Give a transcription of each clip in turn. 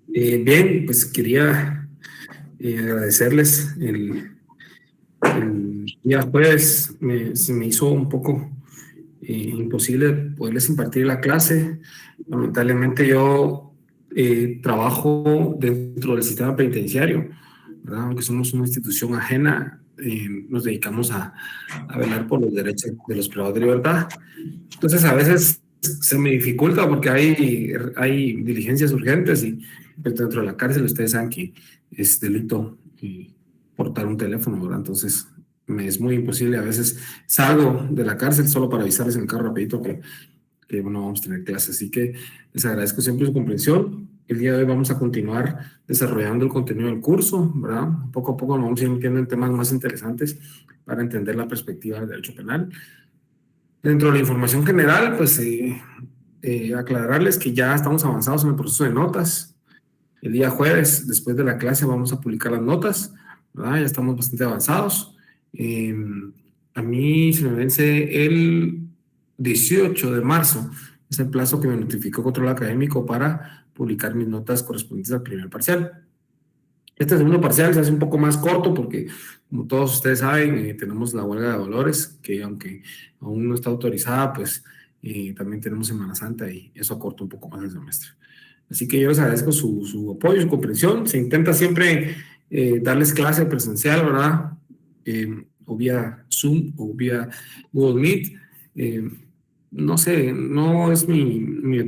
Bien, pues quería agradecerles el día jueves. Se me hizo un poco imposible poderles impartir la clase. Lamentablemente yo trabajo dentro del sistema penitenciario, ¿verdad? Aunque somos una institución ajena, nos dedicamos a velar por los derechos de los privados de libertad. Entonces a veces se me dificulta porque hay diligencias urgentes y pues, dentro de la cárcel ustedes saben que es delito portar un teléfono, ¿verdad? Entonces me es muy imposible. A veces salgo de la cárcel solo para avisarles en el carro rapidito que no vamos a tener clase. Así que les agradezco siempre su comprensión. El día de hoy vamos a continuar desarrollando el contenido del curso, ¿verdad? Poco a poco nos vamos a ir metiendo en temas más interesantes para entender la perspectiva del derecho penal. Dentro de la información general, pues aclararles que ya estamos avanzados en el proceso de notas. El día jueves, después de la clase, vamos a publicar las notas, ¿verdad? Ya estamos bastante avanzados. Eh, a mí se me vence el 18 de marzo, es el plazo que me notificó Control Académico para publicar mis notas correspondientes al primer parcial. Este segundo parcial se hace un poco más corto porque, como todos ustedes saben, tenemos la huelga de Dolores, que aunque aún no está autorizada, pues también tenemos Semana Santa y eso acorta un poco más el semestre. Así que yo les agradezco su apoyo, su comprensión. Se intenta siempre darles clase presencial, ¿verdad? O vía Zoom o vía Google Meet. No sé, no es mi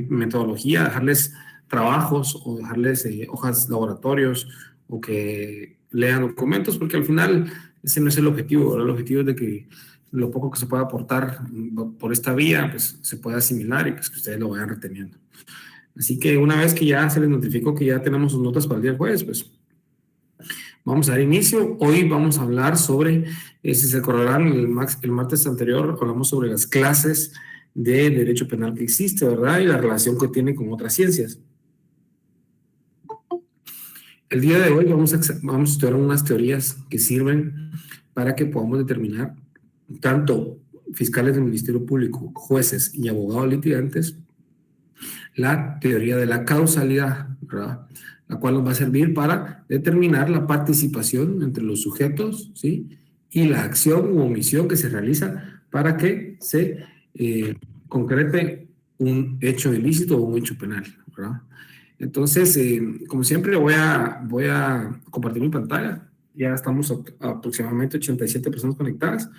metodología dejarles trabajos o dejarles hojas laboratorios o que lean documentos, porque al final ese no es el objetivo, ¿verdad? El objetivo es de que lo poco que se pueda aportar por esta vía, pues se pueda asimilar y pues que ustedes lo vayan reteniendo. Así que una vez que ya se les notificó que ya tenemos sus notas para el día jueves, pues vamos a dar inicio. Hoy vamos a hablar sobre, si se acordarán, el martes anterior hablamos sobre las clases de derecho penal que existe, ¿verdad? Y la relación que tiene con otras ciencias. El día de hoy vamos a estudiar unas teorías que sirven para que podamos determinar tanto fiscales del Ministerio Público, jueces y abogados litigantes, la teoría de la causalidad, ¿verdad? La cual nos va a servir para determinar la participación entre los sujetos, ¿sí? Y la acción u omisión que se realiza para que se concrete un hecho ilícito o un hecho penal, ¿verdad? Entonces, como siempre, voy a compartir mi pantalla. Ya estamos a aproximadamente 87 personas conectadas.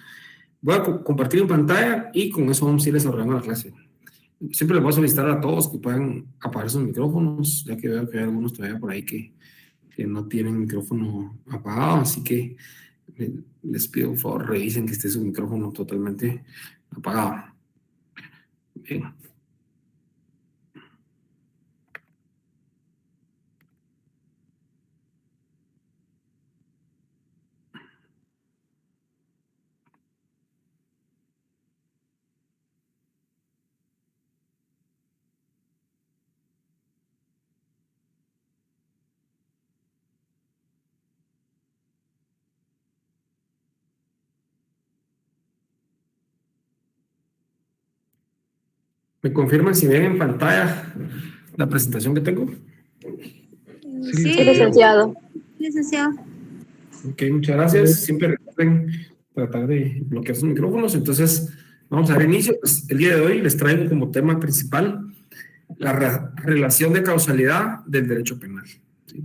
Voy a compartir mi pantalla y con eso vamos a ir desarrollando la clase. Siempre les voy a solicitar a todos que puedan apagar sus micrófonos, ya que veo que hay algunos todavía por ahí que no tienen micrófono apagado, así que les pido por favor revisen que esté su micrófono totalmente apagado. Bien. ¿Me confirman si ven en pantalla la presentación que tengo? Sí, licenciado. licenciado. Ok, muchas gracias. Siempre recuerden tratar de bloquear sus micrófonos. Entonces, vamos a dar inicio. Pues, el día de hoy les traigo como tema principal la relación de causalidad del derecho penal. ¿Sí?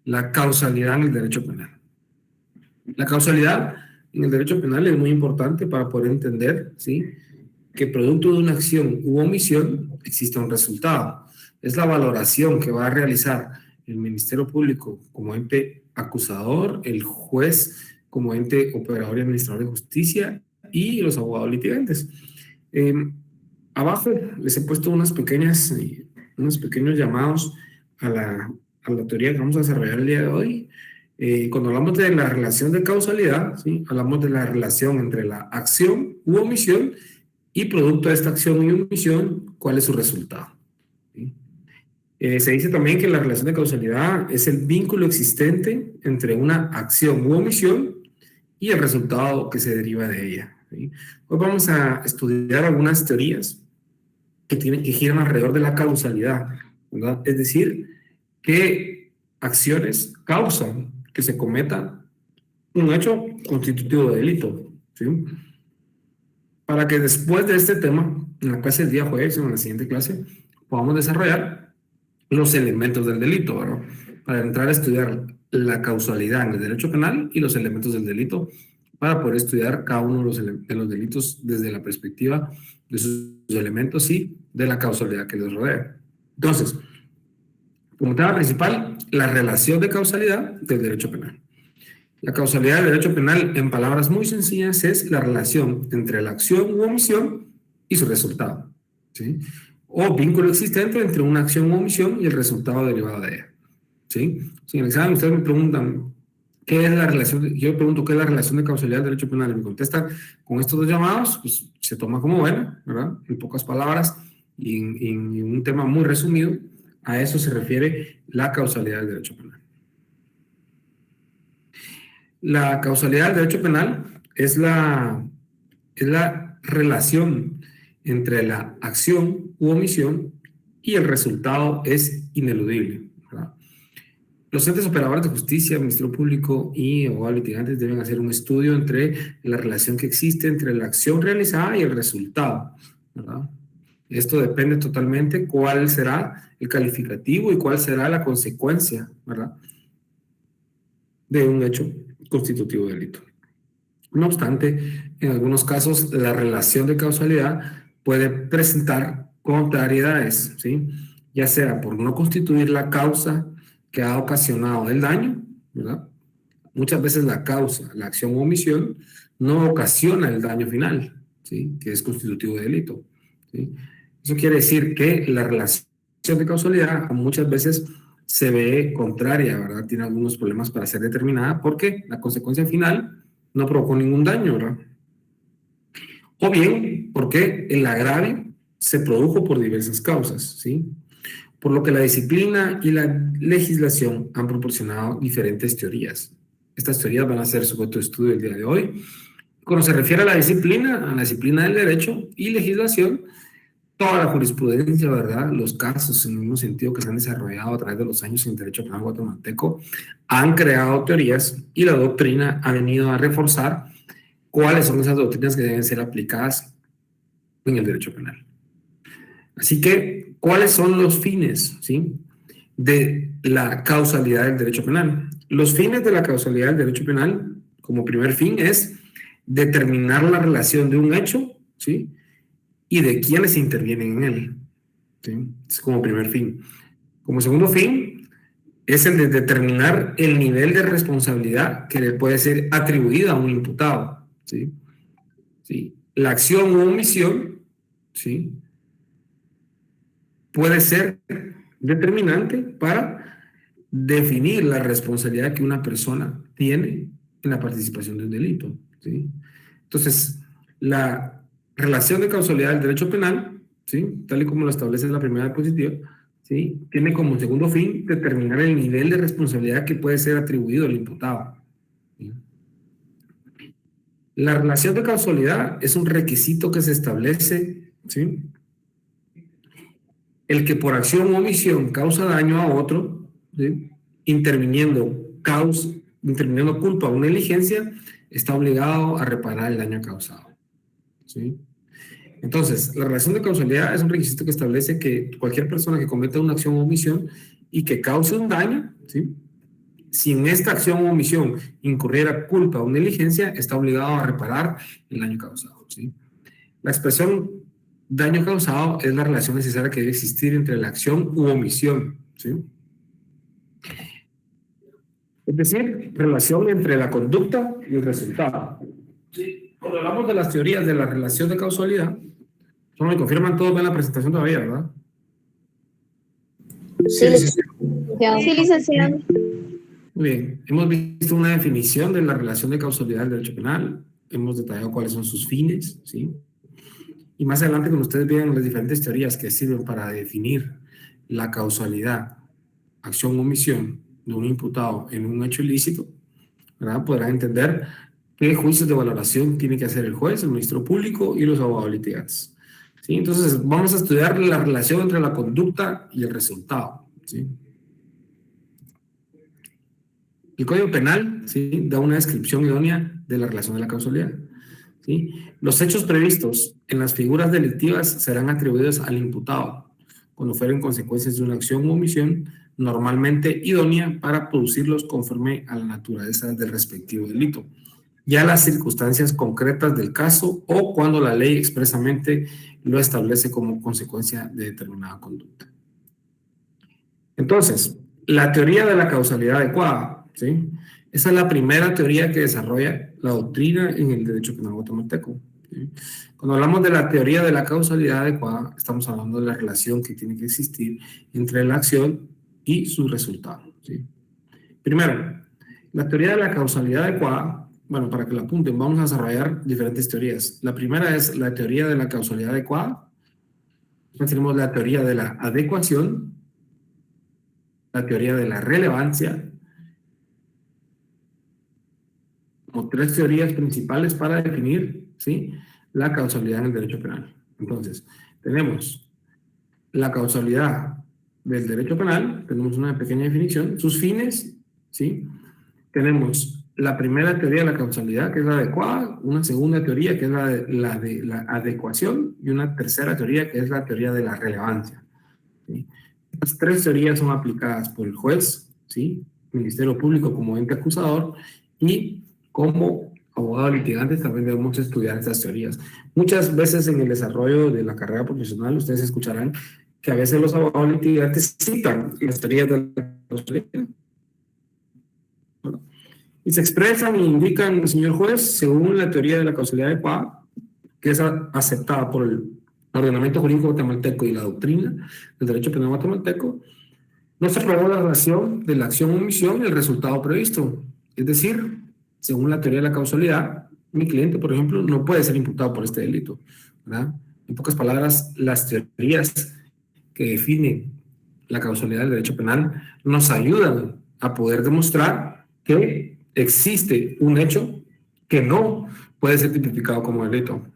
La causalidad en el derecho penal. La causalidad en el derecho penal es muy importante para poder entender, ¿sí?, que producto de una acción u omisión existe un resultado. Es la valoración que va a realizar el Ministerio Público como ente acusador, el juez como ente operador y administrador de justicia y los abogados litigantes. Abajo les he puesto unos pequeños llamados a la teoría que vamos a desarrollar el día de hoy. Cuando hablamos de la relación de causalidad, ¿sí?, hablamos de la relación entre la acción u omisión y producto de esta acción y omisión, ¿cuál es su resultado? ¿Sí? Se dice también que la relación de causalidad es el vínculo existente entre una acción u omisión y el resultado que se deriva de ella. ¿Sí? Hoy vamos a estudiar algunas teorías que giran alrededor de la causalidad, ¿verdad? Es decir, qué acciones causan que se cometa un hecho constitutivo de delito, ¿sí? Para que después de este tema, en la clase del día jueves, en la siguiente clase, podamos desarrollar los elementos del delito, ¿verdad? Para entrar a estudiar la causalidad en el derecho penal y los elementos del delito, para poder estudiar cada uno de los delitos desde la perspectiva de sus elementos y de la causalidad que los rodea. Entonces, como tema principal, la relación de causalidad del derecho penal. La causalidad del derecho penal, en palabras muy sencillas, es la relación entre la acción u omisión y su resultado, ¿sí? O vínculo existente entre una acción u omisión y el resultado derivado de ella, ¿sí? Si en el examen ustedes me preguntan qué es la relación, yo pregunto qué es la relación de causalidad del derecho penal y me contestan con estos dos llamados, pues se toma como buena, ¿verdad? En pocas palabras y en un tema muy resumido, a eso se refiere la causalidad del derecho penal. La causalidad del derecho penal es la relación entre la acción u omisión y el resultado es ineludible, ¿verdad? Los entes operadores de justicia, Ministerio Público y abogados litigantes deben hacer un estudio entre la relación que existe entre la acción realizada y el resultado, ¿verdad? Esto depende totalmente cuál será el calificativo y cuál será la consecuencia, ¿verdad?, de un hecho constitutivo de delito. No obstante, en algunos casos la relación de causalidad puede presentar contrariedades, ¿sí? Ya sea por no constituir la causa que ha ocasionado el daño, ¿verdad? Muchas veces la causa, la acción o omisión, no ocasiona el daño final, ¿sí?, que es constitutivo de delito, ¿sí? Eso quiere decir que la relación de causalidad muchas veces se ve contraria, ¿verdad? Tiene algunos problemas para ser determinada porque la consecuencia final no provocó ningún daño, ¿verdad? O bien porque el agravio se produjo por diversas causas, ¿sí? Por lo que la disciplina y la legislación han proporcionado diferentes teorías. Estas teorías van a ser sujeto de estudio el día de hoy. Cuando se refiere a la disciplina del derecho y legislación, toda la jurisprudencia, ¿verdad?, los casos en el mismo sentido que se han desarrollado a través de los años en derecho penal guatemalteco, han creado teorías y la doctrina ha venido a reforzar cuáles son esas doctrinas que deben ser aplicadas en el derecho penal. Así que, ¿cuáles son los fines, ¿sí?, de la causalidad del derecho penal? Los fines de la causalidad del derecho penal, como primer fin, es determinar la relación de un hecho, ¿sí?, y de quiénes intervienen en él, ¿sí? Es como primer fin. Como segundo fin, es el de determinar el nivel de responsabilidad que le puede ser atribuida a un imputado, ¿sí? ¿Sí? La acción u omisión, ¿sí?, puede ser determinante para definir la responsabilidad que una persona tiene en la participación de un delito, ¿sí? Entonces, la relación de causalidad del derecho penal, ¿sí?, tal y como lo establece la primera diapositiva, ¿sí?, tiene como segundo fin determinar el nivel de responsabilidad que puede ser atribuido al imputado, ¿sí? La relación de causalidad es un requisito que se establece, ¿sí?, el que por acción o omisión causa daño a otro, ¿sí?, interviniendo culpa o negligencia, está obligado a reparar el daño causado, ¿sí? Entonces, la relación de causalidad es un requisito que establece que cualquier persona que cometa una acción o omisión y que cause un daño, ¿sí?, si en esta acción o omisión incurriera culpa o negligencia, está obligado a reparar el daño causado, ¿sí? La expresión daño causado es la relación necesaria que debe existir entre la acción u omisión, ¿sí? Es decir, relación entre la conducta y el resultado, ¿sí? Cuando hablamos de las teorías de la relación de causalidad, solo me confirman todos en la presentación todavía, ¿verdad? Sí, licenciado. Muy bien, hemos visto una definición de la relación de causalidad del derecho penal, hemos detallado cuáles son sus fines, ¿sí? Y más adelante, cuando ustedes vean las diferentes teorías que sirven para definir la causalidad, acción o omisión de un imputado en un hecho ilícito, ¿verdad?, podrán entender qué juicios de valoración tiene que hacer el juez, el Ministerio Público y los abogados litigantes, ¿sí? Entonces, vamos a estudiar la relación entre la conducta y el resultado, ¿sí? El Código Penal, ¿sí?, da una descripción idónea de la relación de la causalidad, ¿sí? Los hechos previstos en las figuras delictivas serán atribuidos al imputado cuando fueren consecuencias de una acción o omisión normalmente idónea para producirlos conforme a la naturaleza del respectivo delito, ya las circunstancias concretas del caso o cuando la ley expresamente lo establece como consecuencia de determinada conducta. Entonces, la teoría de la causalidad adecuada, ¿sí? Esa es la primera teoría que desarrolla la doctrina en el derecho penal guatemalteco, ¿sí? Cuando hablamos de la teoría de la causalidad adecuada, estamos hablando de la relación que tiene que existir entre la acción y su resultado, ¿sí? Primero, la teoría de la causalidad adecuada, bueno, para que la apunten, vamos a desarrollar diferentes teorías. La primera es la teoría de la causalidad adecuada. Después tenemos la teoría de la adecuación, la teoría de la relevancia, como tres teorías principales para definir, ¿sí?, la causalidad en el derecho penal. Entonces, tenemos la causalidad del derecho penal, tenemos una pequeña definición, sus fines, ¿sí? Tenemos la primera teoría de la causalidad, que es la adecuada, una segunda teoría, que es la de la adecuación, y una tercera teoría, que es la teoría de la relevancia, ¿sí? Estas tres teorías son aplicadas por el juez, ¿sí?, Ministerio Público como ente acusador, y como abogado litigante también debemos estudiar estas teorías. Muchas veces en el desarrollo de la carrera profesional ustedes escucharán que a veces los abogados litigantes citan las teorías de la causalidad, ¿no?, y se expresan e indican, señor juez, según la teoría de la causalidad adecuada, que es aceptada por el ordenamiento jurídico guatemalteco y la doctrina del derecho penal guatemalteco, no se probó la relación de la acción o omisión y el resultado previsto. Es decir, según la teoría de la causalidad, mi cliente, por ejemplo, no puede ser imputado por este delito, ¿verdad? En pocas palabras, las teorías que definen la causalidad del derecho penal nos ayudan a poder demostrar que existe un hecho que no puede ser tipificado como delito.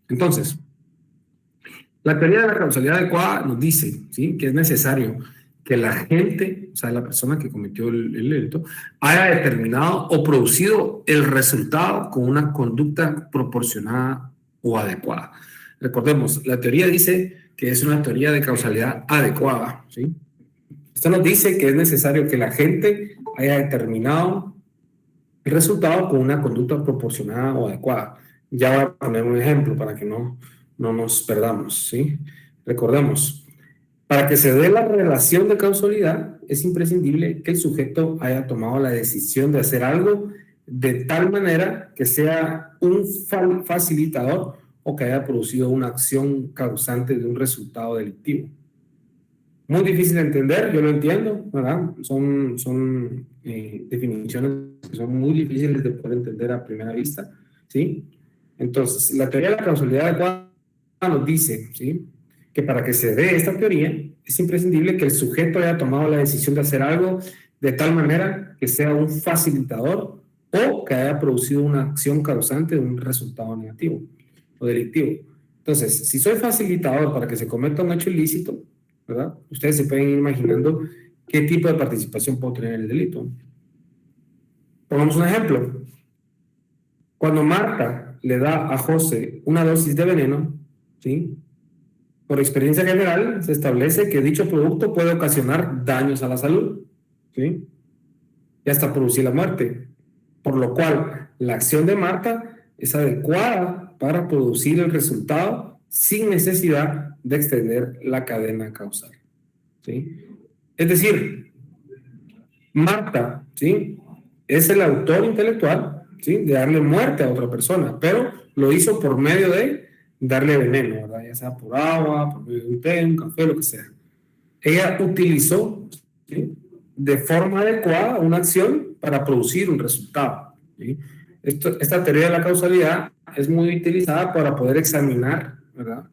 Entonces, la teoría de la causalidad adecuada nos dice, ¿sí?, que es necesario que la gente, o sea, la persona que cometió el delito, haya determinado o producido el resultado con una conducta proporcionada o adecuada. Recordemos, la teoría dice que es una teoría de causalidad adecuada, ¿sí? Esto nos dice que es necesario que la gente haya determinado el resultado con una conducta proporcionada o adecuada. Ya voy a poner un ejemplo para que no nos perdamos, ¿sí? Recordemos, para que se dé la relación de causalidad, es imprescindible que el sujeto haya tomado la decisión de hacer algo de tal manera que sea un facilitador o que haya producido una acción causante de un resultado delictivo. Muy difícil de entender, yo lo entiendo, ¿verdad? Son definiciones que son muy difíciles de poder entender a primera vista, ¿sí? Entonces, la teoría de la causalidad adecuada nos dice, ¿sí?, que para que se dé esta teoría es imprescindible que el sujeto haya tomado la decisión de hacer algo de tal manera que sea un facilitador o que haya producido una acción causante de un resultado negativo o delictivo. Entonces, si soy facilitador para que se cometa un hecho ilícito, ¿verdad?, ustedes se pueden ir imaginando qué tipo de participación puedo tener en el delito. Pongamos un ejemplo. Cuando Marta le da a José una dosis de veneno, ¿sí?, por experiencia general, se establece que dicho producto puede ocasionar daños a la salud, ¿sí?, y hasta producir la muerte, por lo cual la acción de Marta es adecuada para producir el resultado sin necesidad de extender la cadena causal, ¿sí? Es decir, Marta, ¿sí?, es el autor intelectual, ¿sí?, de darle muerte a otra persona, pero lo hizo por medio de darle veneno, ¿verdad?, ya sea por agua, por medio de un té, un café, lo que sea. Ella utilizó, ¿sí?, de forma adecuada una acción para producir un resultado, ¿sí? Esta teoría de la causalidad es muy utilizada para poder examinar, ¿verdad?,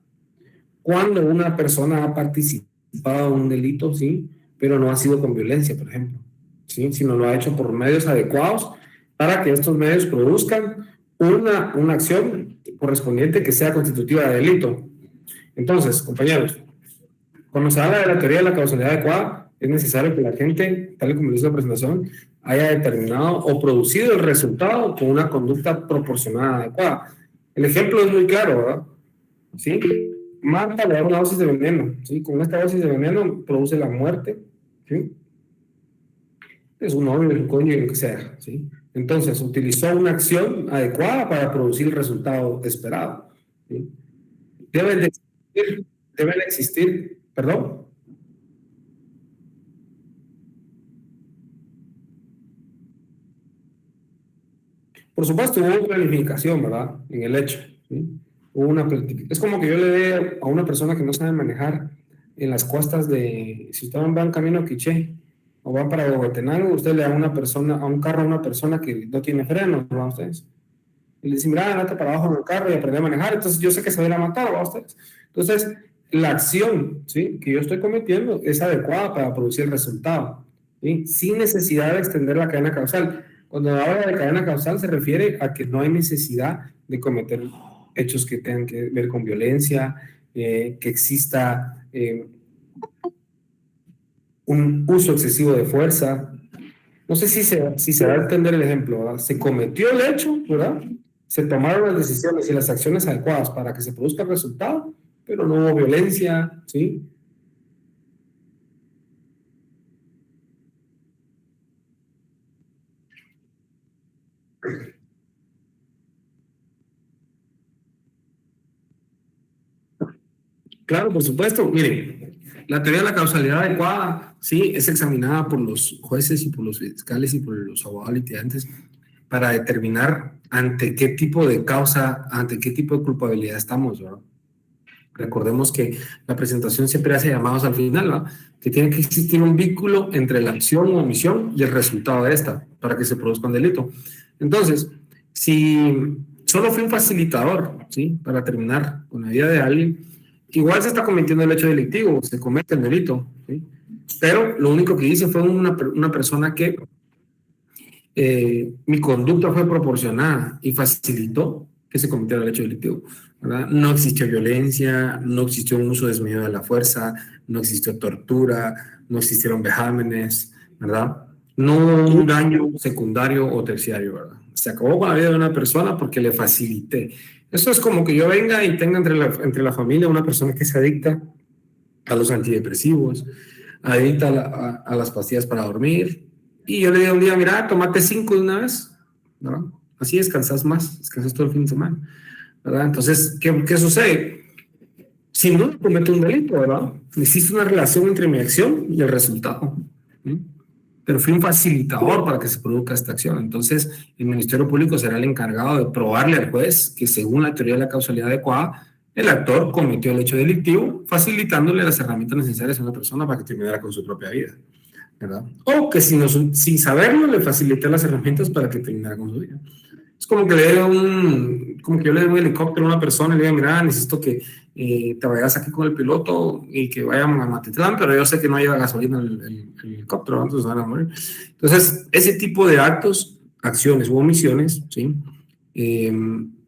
cuando una persona ha participado en un delito, ¿sí?, pero no ha sido con violencia, por ejemplo, ¿sí?, sino lo ha hecho por medios adecuados para que estos medios produzcan una acción correspondiente que sea constitutiva de delito. Entonces, compañeros, cuando se habla de la teoría de la causalidad adecuada, es necesario que la gente, tal y como dice la presentación, haya determinado o producido el resultado con una conducta proporcionada adecuada. El ejemplo es muy claro, ¿verdad? ¿Sí? Marta le da una dosis de veneno, ¿sí? Con esta dosis de veneno produce la muerte, ¿sí? Es un novio, un coño, lo que sea, ¿sí? Entonces, utilizó una acción adecuada para producir el resultado esperado, ¿sí? Deben de existir, perdón. Por supuesto, hubo planificación, ¿verdad? En el hecho, ¿sí? Hubo una es como que yo le dé a una persona que no sabe manejar en las costas de, si ustedes van camino a Quiché o van para Huehuetenango, usted le da a una persona, a un carro a una persona que no tiene frenos, ¿no? Ustedes. Y le dicen, mira, andate para abajo en el carro y aprende a manejar. Entonces yo sé que se va a ir a matar, ¿va ustedes? Entonces, la acción, ¿sí?, que yo estoy cometiendo es adecuada para producir el resultado, ¿sí?, sin necesidad de extender la cadena causal. Cuando habla de cadena causal se refiere a que no hay necesidad de cometer hechos que tengan que ver con violencia, que exista un uso excesivo de fuerza. No sé si se va a entender el ejemplo, ¿verdad? Se cometió el hecho, ¿verdad? Se tomaron las decisiones y las acciones adecuadas para que se produzca el resultado, pero no hubo violencia, ¿sí? Claro, por supuesto. Miren, la teoría de la causalidad adecuada, sí, es examinada por los jueces y por los fiscales y por los abogados litigantes para determinar ante qué tipo de causa, ante qué tipo de culpabilidad estamos, ¿verdad? Recordemos que la presentación siempre hace llamados al final, ¿no?, que tiene que existir un vínculo entre la acción o omisión y el resultado de esta para que se produzca un delito. Entonces, si solo fue un facilitador, ¿sí?, para terminar con la vida de alguien, igual se está cometiendo el hecho delictivo, se comete el delito, ¿sí? Pero lo único que hice fue una persona que mi conducta fue proporcionada y facilitó que se cometiera el hecho delictivo, ¿verdad? No existió violencia, no existió un uso desmedido de la fuerza, no existió tortura, no existieron vejámenes, ¿verdad? No hubo un daño secundario o terciario, ¿verdad? Se acabó con la vida de una persona porque le facilité. Eso es como que yo venga y tenga entre la familia una persona que se adicta a los antidepresivos, adicta a las pastillas para dormir, y yo le digo un día, mira, tomate 5 de una vez, ¿verdad? Así descansas más, descansas todo el fin de semana, ¿verdad? Entonces, ¿qué sucede? Sin duda cometo un delito, ¿verdad? Existe una relación entre mi acción y el resultado, ¿sí? Pero fui un facilitador para que se produzca esta acción. Entonces, el Ministerio Público será el encargado de probarle al juez que, según la teoría de la causalidad adecuada, el actor cometió el hecho delictivo, facilitándole las herramientas necesarias a una persona para que terminara con su propia vida, ¿verdad? O que sin saberlo le facilité las herramientas para que terminara con su vida. Es como que como que yo le doy un helicóptero a una persona y le digo, mira, necesito que te vayas aquí con el piloto y que vayamos a Matitlán, pero yo sé que no lleva gasolina el helicóptero, entonces van a morir. Entonces, ese tipo de actos, acciones u omisiones, ¿sí?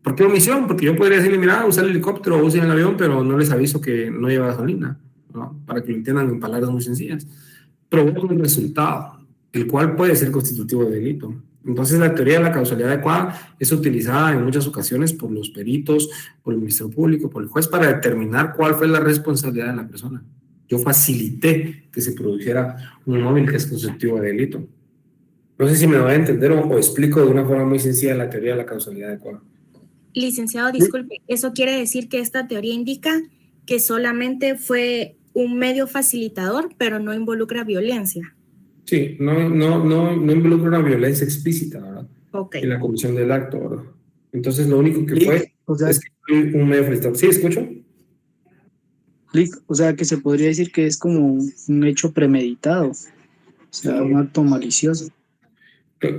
¿Por qué omisión? Porque yo podría decirle, mira, usa el helicóptero o usen el avión, pero no les aviso que no lleva gasolina, ¿no?, para que lo entiendan en palabras muy sencillas. Provoca un resultado, el cual puede ser constitutivo de delito. Entonces, la teoría de la causalidad adecuada es utilizada en muchas ocasiones por los peritos, por el Ministerio Público, por el juez, para determinar cuál fue la responsabilidad de la persona. Yo facilité que se produjera un móvil que es constitutivo de delito. No sé si me voy a entender o explico de una forma muy sencilla la teoría de la causalidad adecuada. Licenciado, disculpe, ¿eso quiere decir que esta teoría indica que solamente fue un medio facilitador, pero no involucra violencia? Sí, no involucra una violencia explícita, ¿verdad? Ok. En la comisión del acto, ¿verdad? Entonces, lo único que fue es que fue un medio facilitador. ¿Sí, escucho? O sea, que se podría decir que es como un hecho premeditado, o sea, un acto malicioso.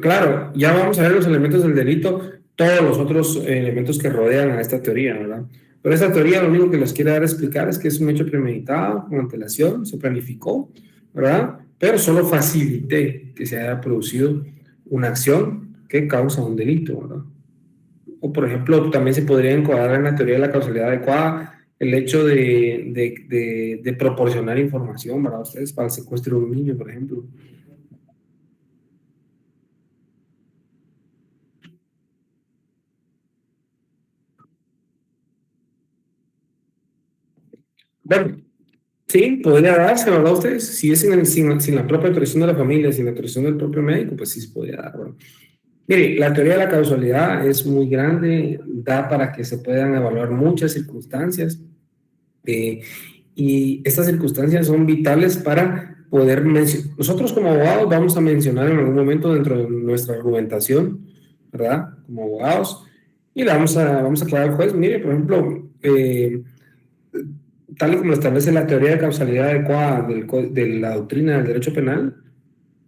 Claro, ya vamos a ver los elementos del delito, todos los otros elementos que rodean a esta teoría, ¿verdad? Pero esta teoría lo único que les quiere dar a explicar es que es un hecho premeditado, con antelación, se planificó, ¿verdad? Pero solo facilité que se haya producido una acción que causa un delito, ¿verdad? O, por ejemplo, también se podría encuadrar en la teoría de la causalidad adecuada el hecho de proporcionar información para ustedes, para el secuestro de un niño, por ejemplo. Bueno, sí, podría darse, ¿verdad? Ustedes, si es sin la propia autorización de la familia, sin la autorización del propio médico, pues sí se podría dar, ¿verdad? Mire, la teoría de la causalidad es muy grande, da para que se puedan evaluar muchas circunstancias, y estas circunstancias son vitales para poder mencionar. Nosotros como abogados vamos a mencionar en algún momento dentro de nuestra argumentación, ¿verdad? Como abogados, y le vamos a aclarar al juez, mire, por ejemplo, tal y como establece la teoría de causalidad adecuada de la doctrina del derecho penal,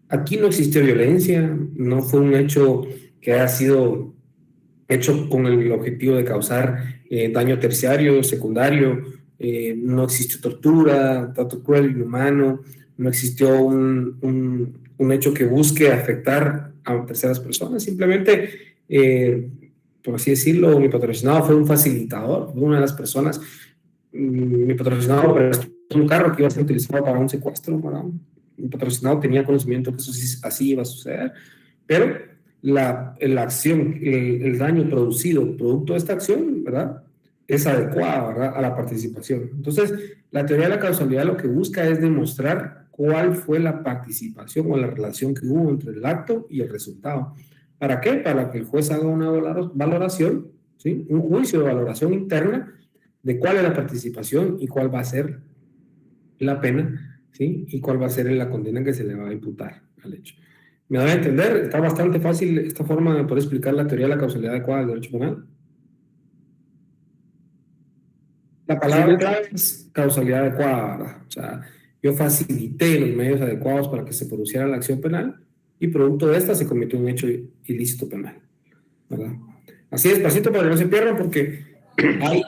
aquí no existió violencia, no fue un hecho que haya sido hecho con el objetivo de causar daño terciario, secundario, no existió tortura, trato cruel, inhumano, no existió un hecho que busque afectar a terceras personas, simplemente, por así decirlo, mi patrocinado fue un facilitador, fue una de las personas, mi patrocinado prestó un carro que iba a ser utilizado para un secuestro, ¿verdad? Mi patrocinado tenía conocimiento que eso sí, así iba a suceder, pero la acción, el daño producido producto de esta acción, ¿verdad? Es adecuada, ¿verdad? A la participación. Entonces, la teoría de la causalidad lo que busca es demostrar cuál fue la participación o la relación que hubo entre el acto y el resultado. ¿Para qué? Para que el juez haga una valoración, ¿sí? Un juicio de valoración interna de cuál es la participación y cuál va a ser la pena, ¿sí? Y cuál va a ser la condena que se le va a imputar al hecho. ¿Me doy a entender? Está bastante fácil esta forma de poder explicar la teoría de la causalidad adecuada del derecho penal. La palabra clave es causalidad adecuada, ¿verdad? O sea, yo facilité los medios adecuados para que se produciera la acción penal y producto de esta se cometió un hecho ilícito penal, ¿verdad? Así despacito para que no se pierdan porque hay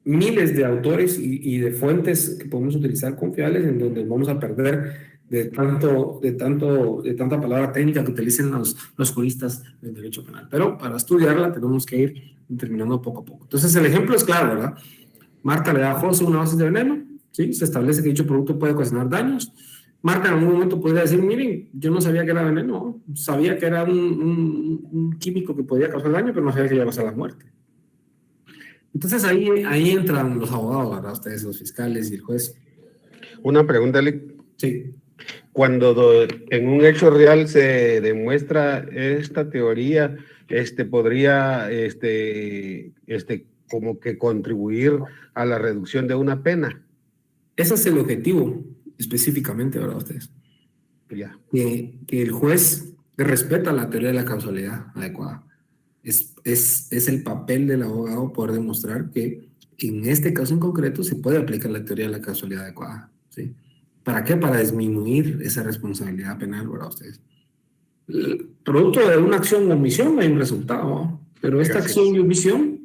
miles de autores y de fuentes que podemos utilizar confiables en donde vamos a perder de tanta palabra técnica que utilicen los juristas del derecho penal. Pero para estudiarla tenemos que ir determinando poco a poco. Entonces el ejemplo es claro, ¿verdad? Marta le da a José una dosis de veneno, ¿sí? Se establece que dicho producto puede ocasionar daños. Marta en algún momento podría decir, miren, yo no sabía que era veneno, sabía que era un químico que podía causar daño, pero no sabía que iba a causar la muerte. Entonces ahí entran los abogados, ¿verdad? Ustedes, los fiscales y el juez. Una pregunta, Lick. Sí. Cuando en un hecho real se demuestra esta teoría, podría como que contribuir a la reducción de una pena. Ese es el objetivo específicamente, ¿verdad? Ustedes. Ya. Que el juez respeta la teoría de la causalidad adecuada. Es el papel del abogado poder demostrar que en este caso en concreto se puede aplicar la teoría de la causalidad adecuada, ¿sí? ¿Para qué? Para disminuir esa responsabilidad penal, ¿verdad? Ustedes. Producto de una acción o omisión hay un resultado, ¿no? Pero esta acción y omisión,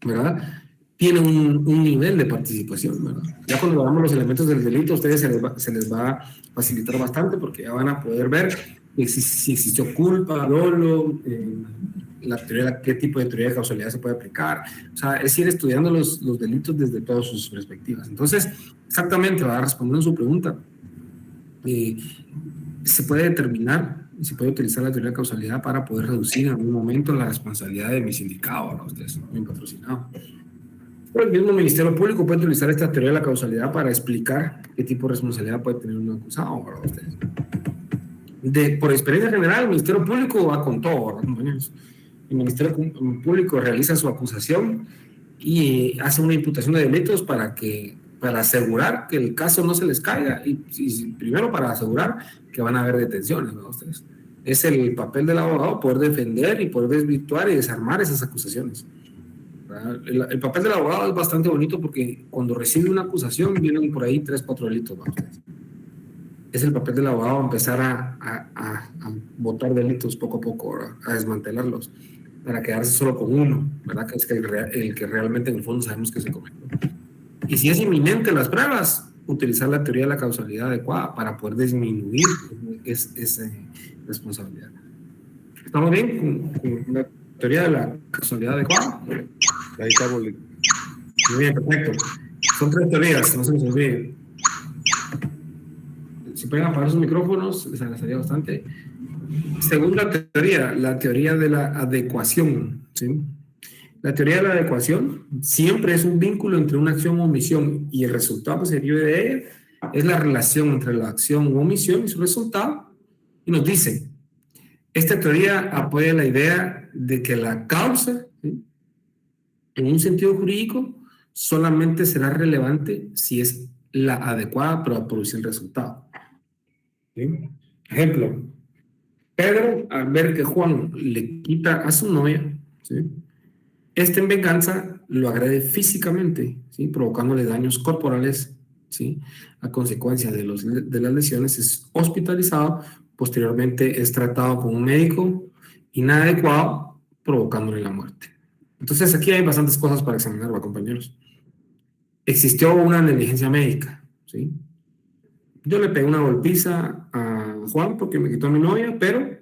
¿verdad? Tiene un nivel de participación, ¿verdad? Ya cuando veamos los elementos del delito, a ustedes se les va a facilitar bastante porque ya van a poder ver si existió culpa, dolo, qué tipo de teoría de causalidad se puede aplicar. O sea, es ir estudiando los delitos desde todas sus perspectivas. Entonces, exactamente, va respondiendo a su pregunta. Se puede determinar y se puede utilizar la teoría de causalidad para poder reducir en algún momento la responsabilidad de mi sindicado, ¿no? Ustedes son bien patrocinados. Pero el mismo Ministerio Público puede utilizar esta teoría de la causalidad para explicar qué tipo de responsabilidad puede tener un acusado, ¿verdad? Ustedes. Por experiencia general, el Ministerio Público va con todo, ¿verdad, compañeros? El Ministerio Público realiza su acusación y hace una imputación de delitos para asegurar que el caso no se les caiga y primero para asegurar que van a haber detenciones, ¿no? Ustedes. Es el papel del abogado poder defender y poder desvirtuar y desarmar esas acusaciones. El papel del abogado es bastante bonito porque cuando recibe una acusación vienen por ahí 3, 4 delitos, ¿no? Ustedes. Es el papel del abogado empezar a botar delitos poco a poco, ¿verdad? A desmantelarlos, para quedarse solo con uno, ¿verdad? Que es el que realmente en el fondo sabemos que se cometió. Y si es inminente las pruebas, utilizar la teoría de la causalidad adecuada para poder disminuir esa responsabilidad. ¿Estamos bien con la teoría de la causalidad adecuada? Ahí estamos. Muy bien, perfecto. Son 3 teorías, no se nos olvide. Si pueden apagar sus micrófonos, les agradecería bastante. Segunda teoría, la teoría de la adecuación, ¿sí? La teoría de la adecuación siempre es un vínculo entre una acción o omisión y el resultado que se derive de ella es la relación entre la acción u omisión y su resultado. Y nos dice, esta teoría apoya la idea de que la causa, ¿sí?, en un sentido jurídico, solamente será relevante si es la adecuada para producir el resultado. ¿Sí? Ejemplo, Pedro, al ver que Juan le quita a su novia, ¿sí?, en venganza lo agrede físicamente, ¿sí?, provocándole daños corporales, ¿sí?, a consecuencia de las lesiones. Es hospitalizado, posteriormente es tratado con un médico inadecuado, provocándole la muerte. Entonces aquí hay bastantes cosas para examinar, compañeros. Existió una negligencia médica, ¿sí? Yo le pegué una golpiza a Juan porque me quitó a mi novia, pero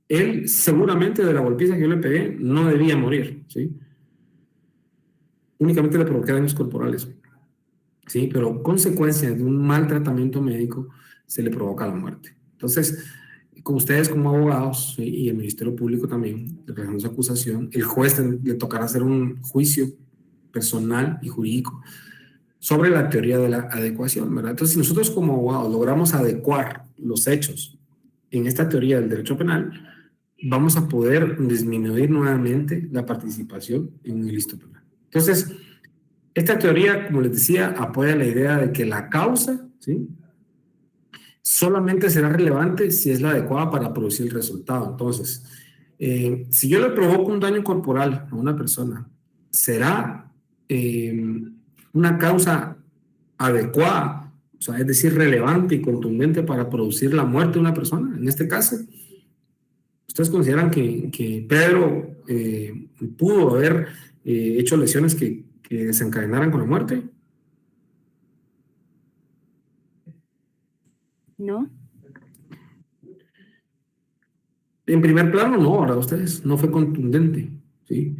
él seguramente de la golpiza que yo le pegué no debía morir, ¿sí? Únicamente le provoqué daños corporales, ¿sí? Pero consecuencia de un mal tratamiento médico se le provoca la muerte. Entonces, con ustedes como abogados, ¿sí?, y el Ministerio Público también, realizando esa acusación, el juez le tocará hacer un juicio personal y jurídico sobre la teoría de la adecuación, ¿verdad? Entonces, si nosotros como abogados logramos adecuar los hechos en esta teoría del derecho penal, vamos a poder disminuir nuevamente la participación en un ilícito penal. Entonces, esta teoría, como les decía, apoya la idea de que la causa, ¿sí?, solamente será relevante si es la adecuada para producir el resultado. Entonces, si yo le provoco un daño corporal a una persona, ¿será una causa adecuada? O sea, es decir, relevante y contundente para producir la muerte de una persona. En este caso, ¿ustedes consideran que Pedro pudo haber hecho lesiones que desencadenaran con la muerte? ¿No? En primer plano, no, ¿verdad? Ustedes, no fue contundente, ¿sí?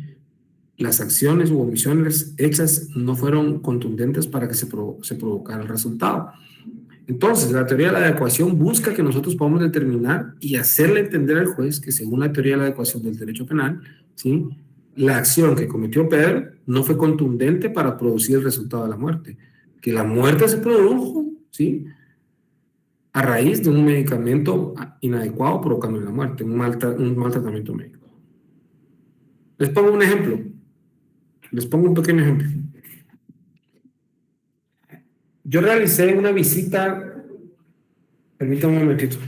Las acciones u omisiones hechas no fueron contundentes para que se provocara el resultado. Entonces, la teoría de la adecuación busca que nosotros podamos determinar y hacerle entender al juez que según la teoría de la adecuación del derecho penal, ¿sí?, la acción que cometió Pedro no fue contundente para producir el resultado de la muerte. Que la muerte se produjo, ¿sí?, a raíz de un medicamento inadecuado provocando la muerte, un mal tratamiento médico. Les pongo un ejemplo. Les pongo un pequeño ejemplo. Yo realicé una visita, permítanme un momentito.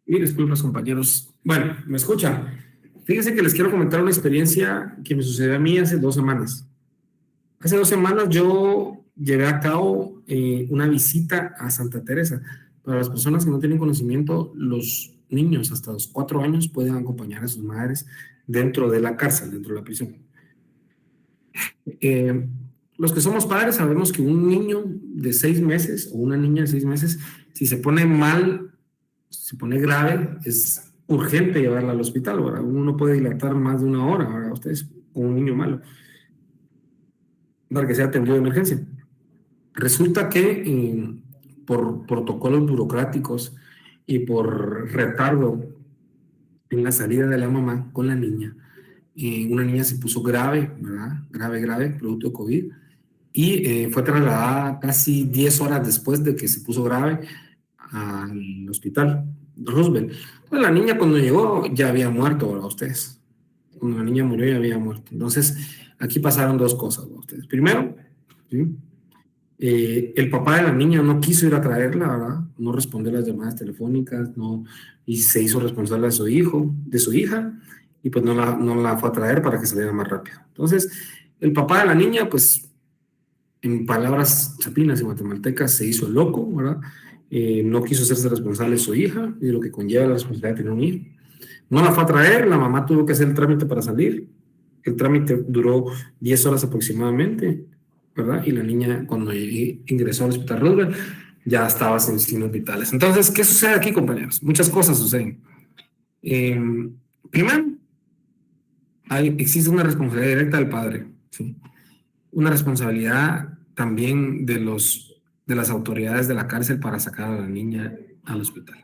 Y disculpas, compañeros. Bueno, ¿me escuchan? Fíjense que les quiero comentar una experiencia que me sucedió a mí hace 2 semanas. Hace 2 semanas yo llevé a cabo una visita a Santa Teresa. Para las personas que no tienen conocimiento, los niños hasta los 4 años pueden acompañar a sus madres dentro de la cárcel, dentro de la prisión. Los que somos padres sabemos que un niño de 6 meses o una niña de 6 meses, si se pone mal, se pone grave, es urgente llevarla al hospital, ¿verdad? Uno no puede dilatar más de 1 hora, ¿verdad? Ustedes con un niño malo, para que sea atendido de emergencia. Resulta que por protocolos burocráticos y por retardo en la salida de la mamá con la niña, una niña se puso grave, ¿verdad? Grave, producto de COVID, y fue trasladada casi 10 horas después de que se puso grave al hospital Roosevelt. Entonces, la niña cuando llegó ya había muerto, ¿verdad? Ustedes. Cuando la niña murió ya había muerto. Entonces, aquí pasaron 2 cosas, ¿verdad? Ustedes. Primero, ¿sí?, El papá de la niña no quiso ir a traerla, ¿verdad? No respondió las llamadas telefónicas, no, y se hizo responsable de su hijo, de su hija, y pues no la fue a traer para que saliera más rápido. Entonces, el papá de la niña, pues, en palabras chapinas y guatemaltecas, se hizo el loco, ¿verdad? No quiso hacerse responsable de su hija y de lo que conlleva la responsabilidad de tener un hijo. No la fue a traer, la mamá tuvo que hacer el trámite para salir. El trámite duró 10 horas aproximadamente, ¿verdad? Y la niña, cuando ingresó al hospital Roosevelt, ya estaba sin signos vitales. Entonces, ¿qué sucede aquí, compañeros? Muchas cosas suceden. Primero, existe una responsabilidad directa del padre, ¿sí? Una responsabilidad también de las autoridades de la cárcel para sacar a la niña al hospital,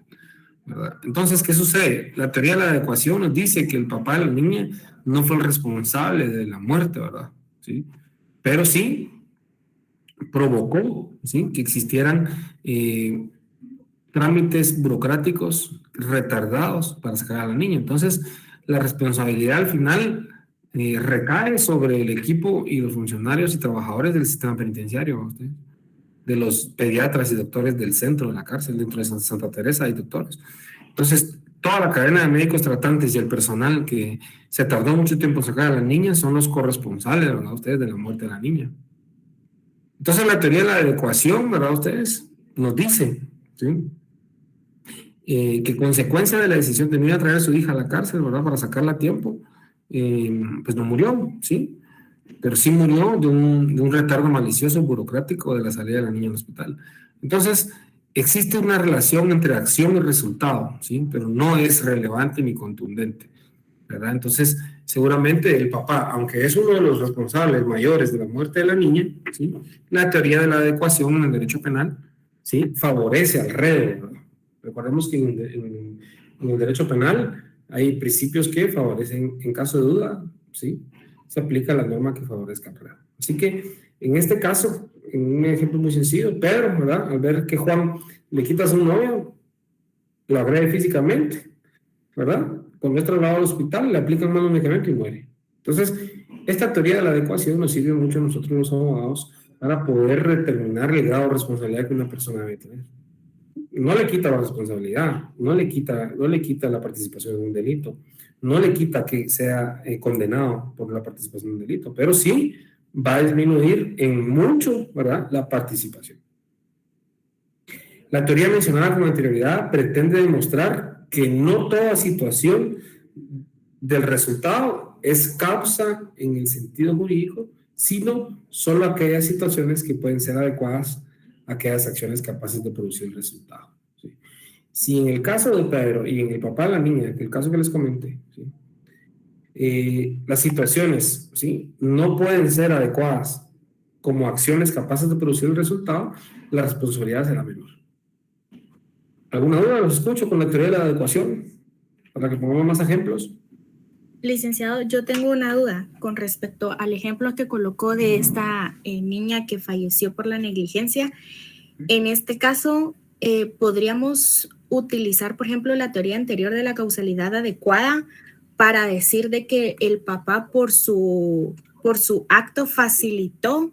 ¿verdad? Entonces, ¿qué sucede? La teoría de la adecuación nos dice que el papá de la niña no fue el responsable de la muerte, ¿verdad? ¿Sí? Pero sí provocó, ¿sí?, que existieran trámites burocráticos retardados para sacar a la niña. Entonces, la responsabilidad al final recae sobre el equipo y los funcionarios y trabajadores del sistema penitenciario, ¿sí?, de los pediatras y doctores del centro de la cárcel. Dentro de Santa Teresa hay doctores. Entonces, toda la cadena de médicos tratantes y el personal que se tardó mucho tiempo en sacar a la niña son los corresponsables, ¿verdad?, ustedes, de la muerte de la niña. Entonces, la teoría de la adecuación, ¿verdad?, ustedes, nos dice, ¿sí?, que consecuencia de la decisión de no ir a traer a su hija a la cárcel, ¿verdad?, para sacarla a tiempo, pues no murió, ¿sí? Pero sí murió de un retardo malicioso burocrático de la salida de la niña al hospital. Entonces, existe una relación entre acción y resultado, ¿sí? Pero no es relevante ni contundente, ¿verdad? Entonces, seguramente el papá, aunque es uno de los responsables mayores de la muerte de la niña, ¿sí?, la teoría de la adecuación en el derecho penal, ¿sí?, favorece al reo, ¿verdad? Recordemos que en el derecho penal hay principios que favorecen, en caso de duda, ¿sí?, se aplica la norma que favorezca al reo. Así que, en este caso, en un ejemplo muy sencillo, Pedro, ¿verdad?, al ver que Juan le quita a su novio, lo agrede físicamente, ¿verdad? Cuando es trasladado al hospital, le aplican mal medicamento y muere. Entonces, esta teoría de la adecuación nos sirve mucho a nosotros los abogados para poder determinar el grado de responsabilidad que una persona debe tener. No le quita la responsabilidad, no le quita la participación en un delito, no le quita que sea condenado por la participación en un delito, pero sí va a disminuir en mucho, ¿verdad?, la participación. La teoría mencionada con anterioridad pretende demostrar que no toda situación del resultado es causa en el sentido jurídico, sino solo aquellas situaciones que pueden ser adecuadas a aquellas acciones capaces de producir el resultado, ¿sí? Si en el caso de Pedro y en el papá de la niña, que el caso que les comenté, ¿sí?, las situaciones, ¿sí?, no pueden ser adecuadas como acciones capaces de producir el resultado, la responsabilidad será menor. ¿Alguna duda? Los escucho con la teoría de la adecuación para que pongamos más ejemplos. Licenciado, yo tengo una duda con respecto al ejemplo que colocó de esta niña que falleció por la negligencia. En este caso, ¿podríamos utilizar, por ejemplo, la teoría anterior de la causalidad adecuada para decir de que el papá por su acto facilitó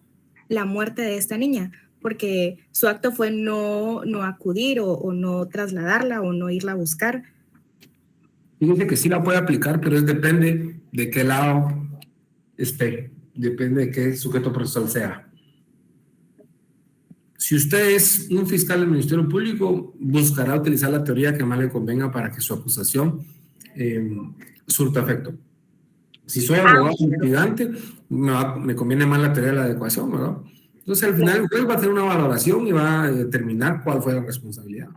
la muerte de esta niña? Porque su acto fue no acudir o no trasladarla o no irla a buscar. Fíjense que sí la puede aplicar, pero depende de qué lado esté, depende de qué sujeto procesal sea. Si usted es un fiscal del Ministerio Público, buscará utilizar la teoría que más le convenga para que su acusación surta efecto. Si soy abogado litigante, me conviene más la teoría de la adecuación, ¿verdad? Entonces, al final, usted va a hacer una valoración y va a determinar cuál fue la responsabilidad.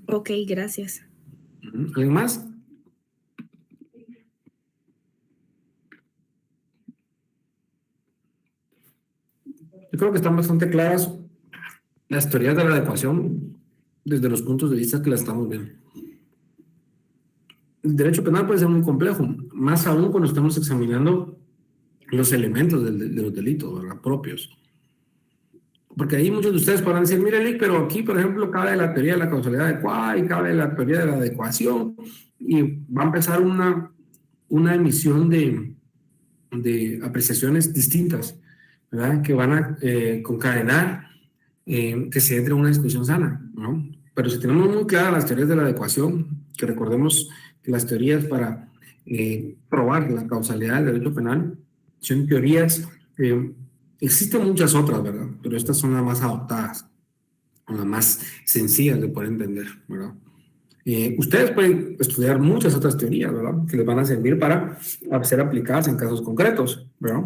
Ok, gracias. ¿Alguien más? Yo creo que están bastante claras las teorías de la adecuación desde los puntos de vista que las estamos viendo. El derecho penal puede ser muy complejo, más aún cuando estamos examinando los elementos de los delitos, ¿verdad?, propios. Porque ahí muchos de ustedes podrán decir, mire, Lick, pero aquí, por ejemplo, cabe la teoría de la causalidad adecuada y cabe la teoría de la adecuación, y va a empezar una emisión de apreciaciones distintas. ¿verdad? Que van a concadenar que se entre en una discusión sana, ¿no? Pero si tenemos muy claras las teorías de la adecuación, que recordemos que las teorías para probar la causalidad del derecho penal son teorías, existen muchas otras, ¿verdad? Pero estas son las más adoptadas, son las más sencillas de poder entender, ¿verdad? Ustedes pueden estudiar muchas otras teorías, ¿verdad? Que les van a servir para ser aplicadas en casos concretos, ¿verdad?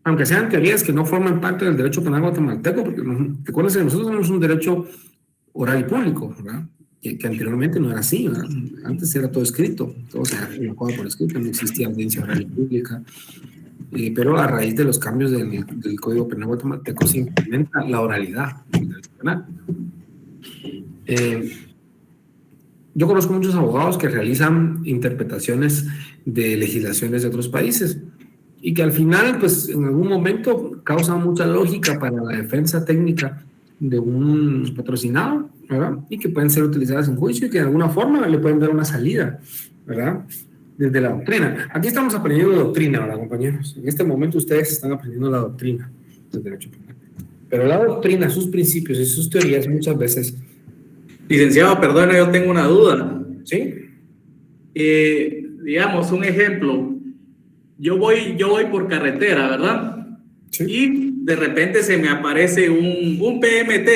Aunque sean teorías que no forman parte del derecho penal guatemalteco, porque recuerden que nosotros tenemos un derecho oral y público, ¿verdad? Que anteriormente no era así, ¿verdad? Antes era todo escrito, todo se colocaba por escrito, no existía audiencia oral y pública, pero a raíz de los cambios del Código Penal guatemalteco se implementa la oralidad del derecho penal. Yo conozco muchos abogados que realizan interpretaciones de legislaciones de otros países y que al final, pues en algún momento causan mucha lógica para la defensa técnica de un patrocinado, ¿verdad? Y que pueden ser utilizadas en juicio y que de alguna forma le pueden dar una salida, ¿verdad? Desde la doctrina. Aquí estamos aprendiendo doctrina, ¿verdad, compañeros? En este momento ustedes están aprendiendo la doctrina del derecho penal. Pero la doctrina, sus principios y sus teorías muchas veces... Licenciado, perdone, yo tengo una duda. ¿Sí? Digamos, un ejemplo. Yo voy por carretera, ¿verdad? Sí. Y de repente se me aparece un PMT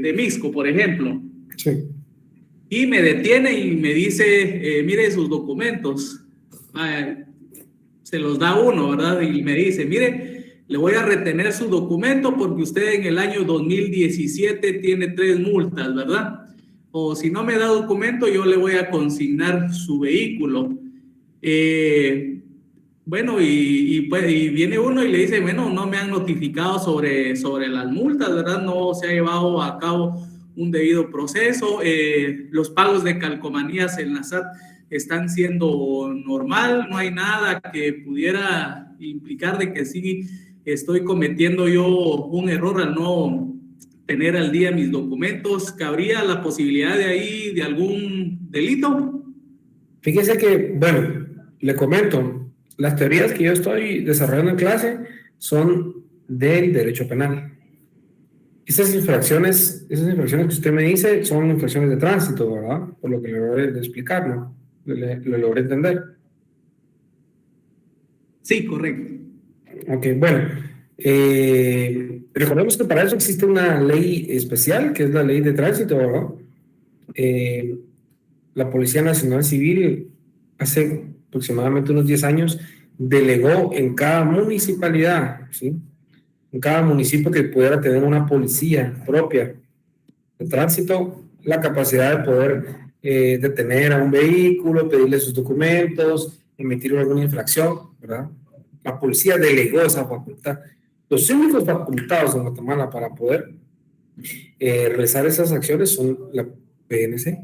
de Mixco, por ejemplo. Sí. Y me detiene y me dice, mire sus documentos. Se los da uno, ¿verdad? Y me dice, mire, le voy a retener su documento porque usted en el año 2017 tiene 3 multas, ¿verdad? O si no me da documento, yo le voy a consignar su vehículo. Bueno, y viene uno y le dice, bueno, no me han notificado sobre las multas, ¿verdad? No se ha llevado a cabo un debido proceso. Los pagos de calcomanías en la SAT están siendo normal, no hay nada que pudiera implicar de que sí estoy cometiendo yo un error al no tener al día mis documentos. ¿Cabría la posibilidad de ahí de algún delito? Fíjese que, bueno, le comento, las teorías que yo estoy desarrollando en clase son del derecho penal. Esas infracciones que usted me dice son infracciones de tránsito, ¿verdad? Por lo que le logré explicar, ¿no? Lo logré entender. Sí, correcto. Ok, bueno. Recordemos que para eso existe una ley especial, que es la ley de tránsito, ¿verdad? La Policía Nacional Civil hace aproximadamente unos 10 años delegó en cada municipalidad, ¿sí? En cada municipio que pudiera tener una policía propia de tránsito, la capacidad de poder detener a un vehículo, pedirle sus documentos, emitir alguna infracción, ¿verdad? La policía delegó esa facultad. Los únicos facultados en Guatemala para poder realizar esas acciones son la PNC.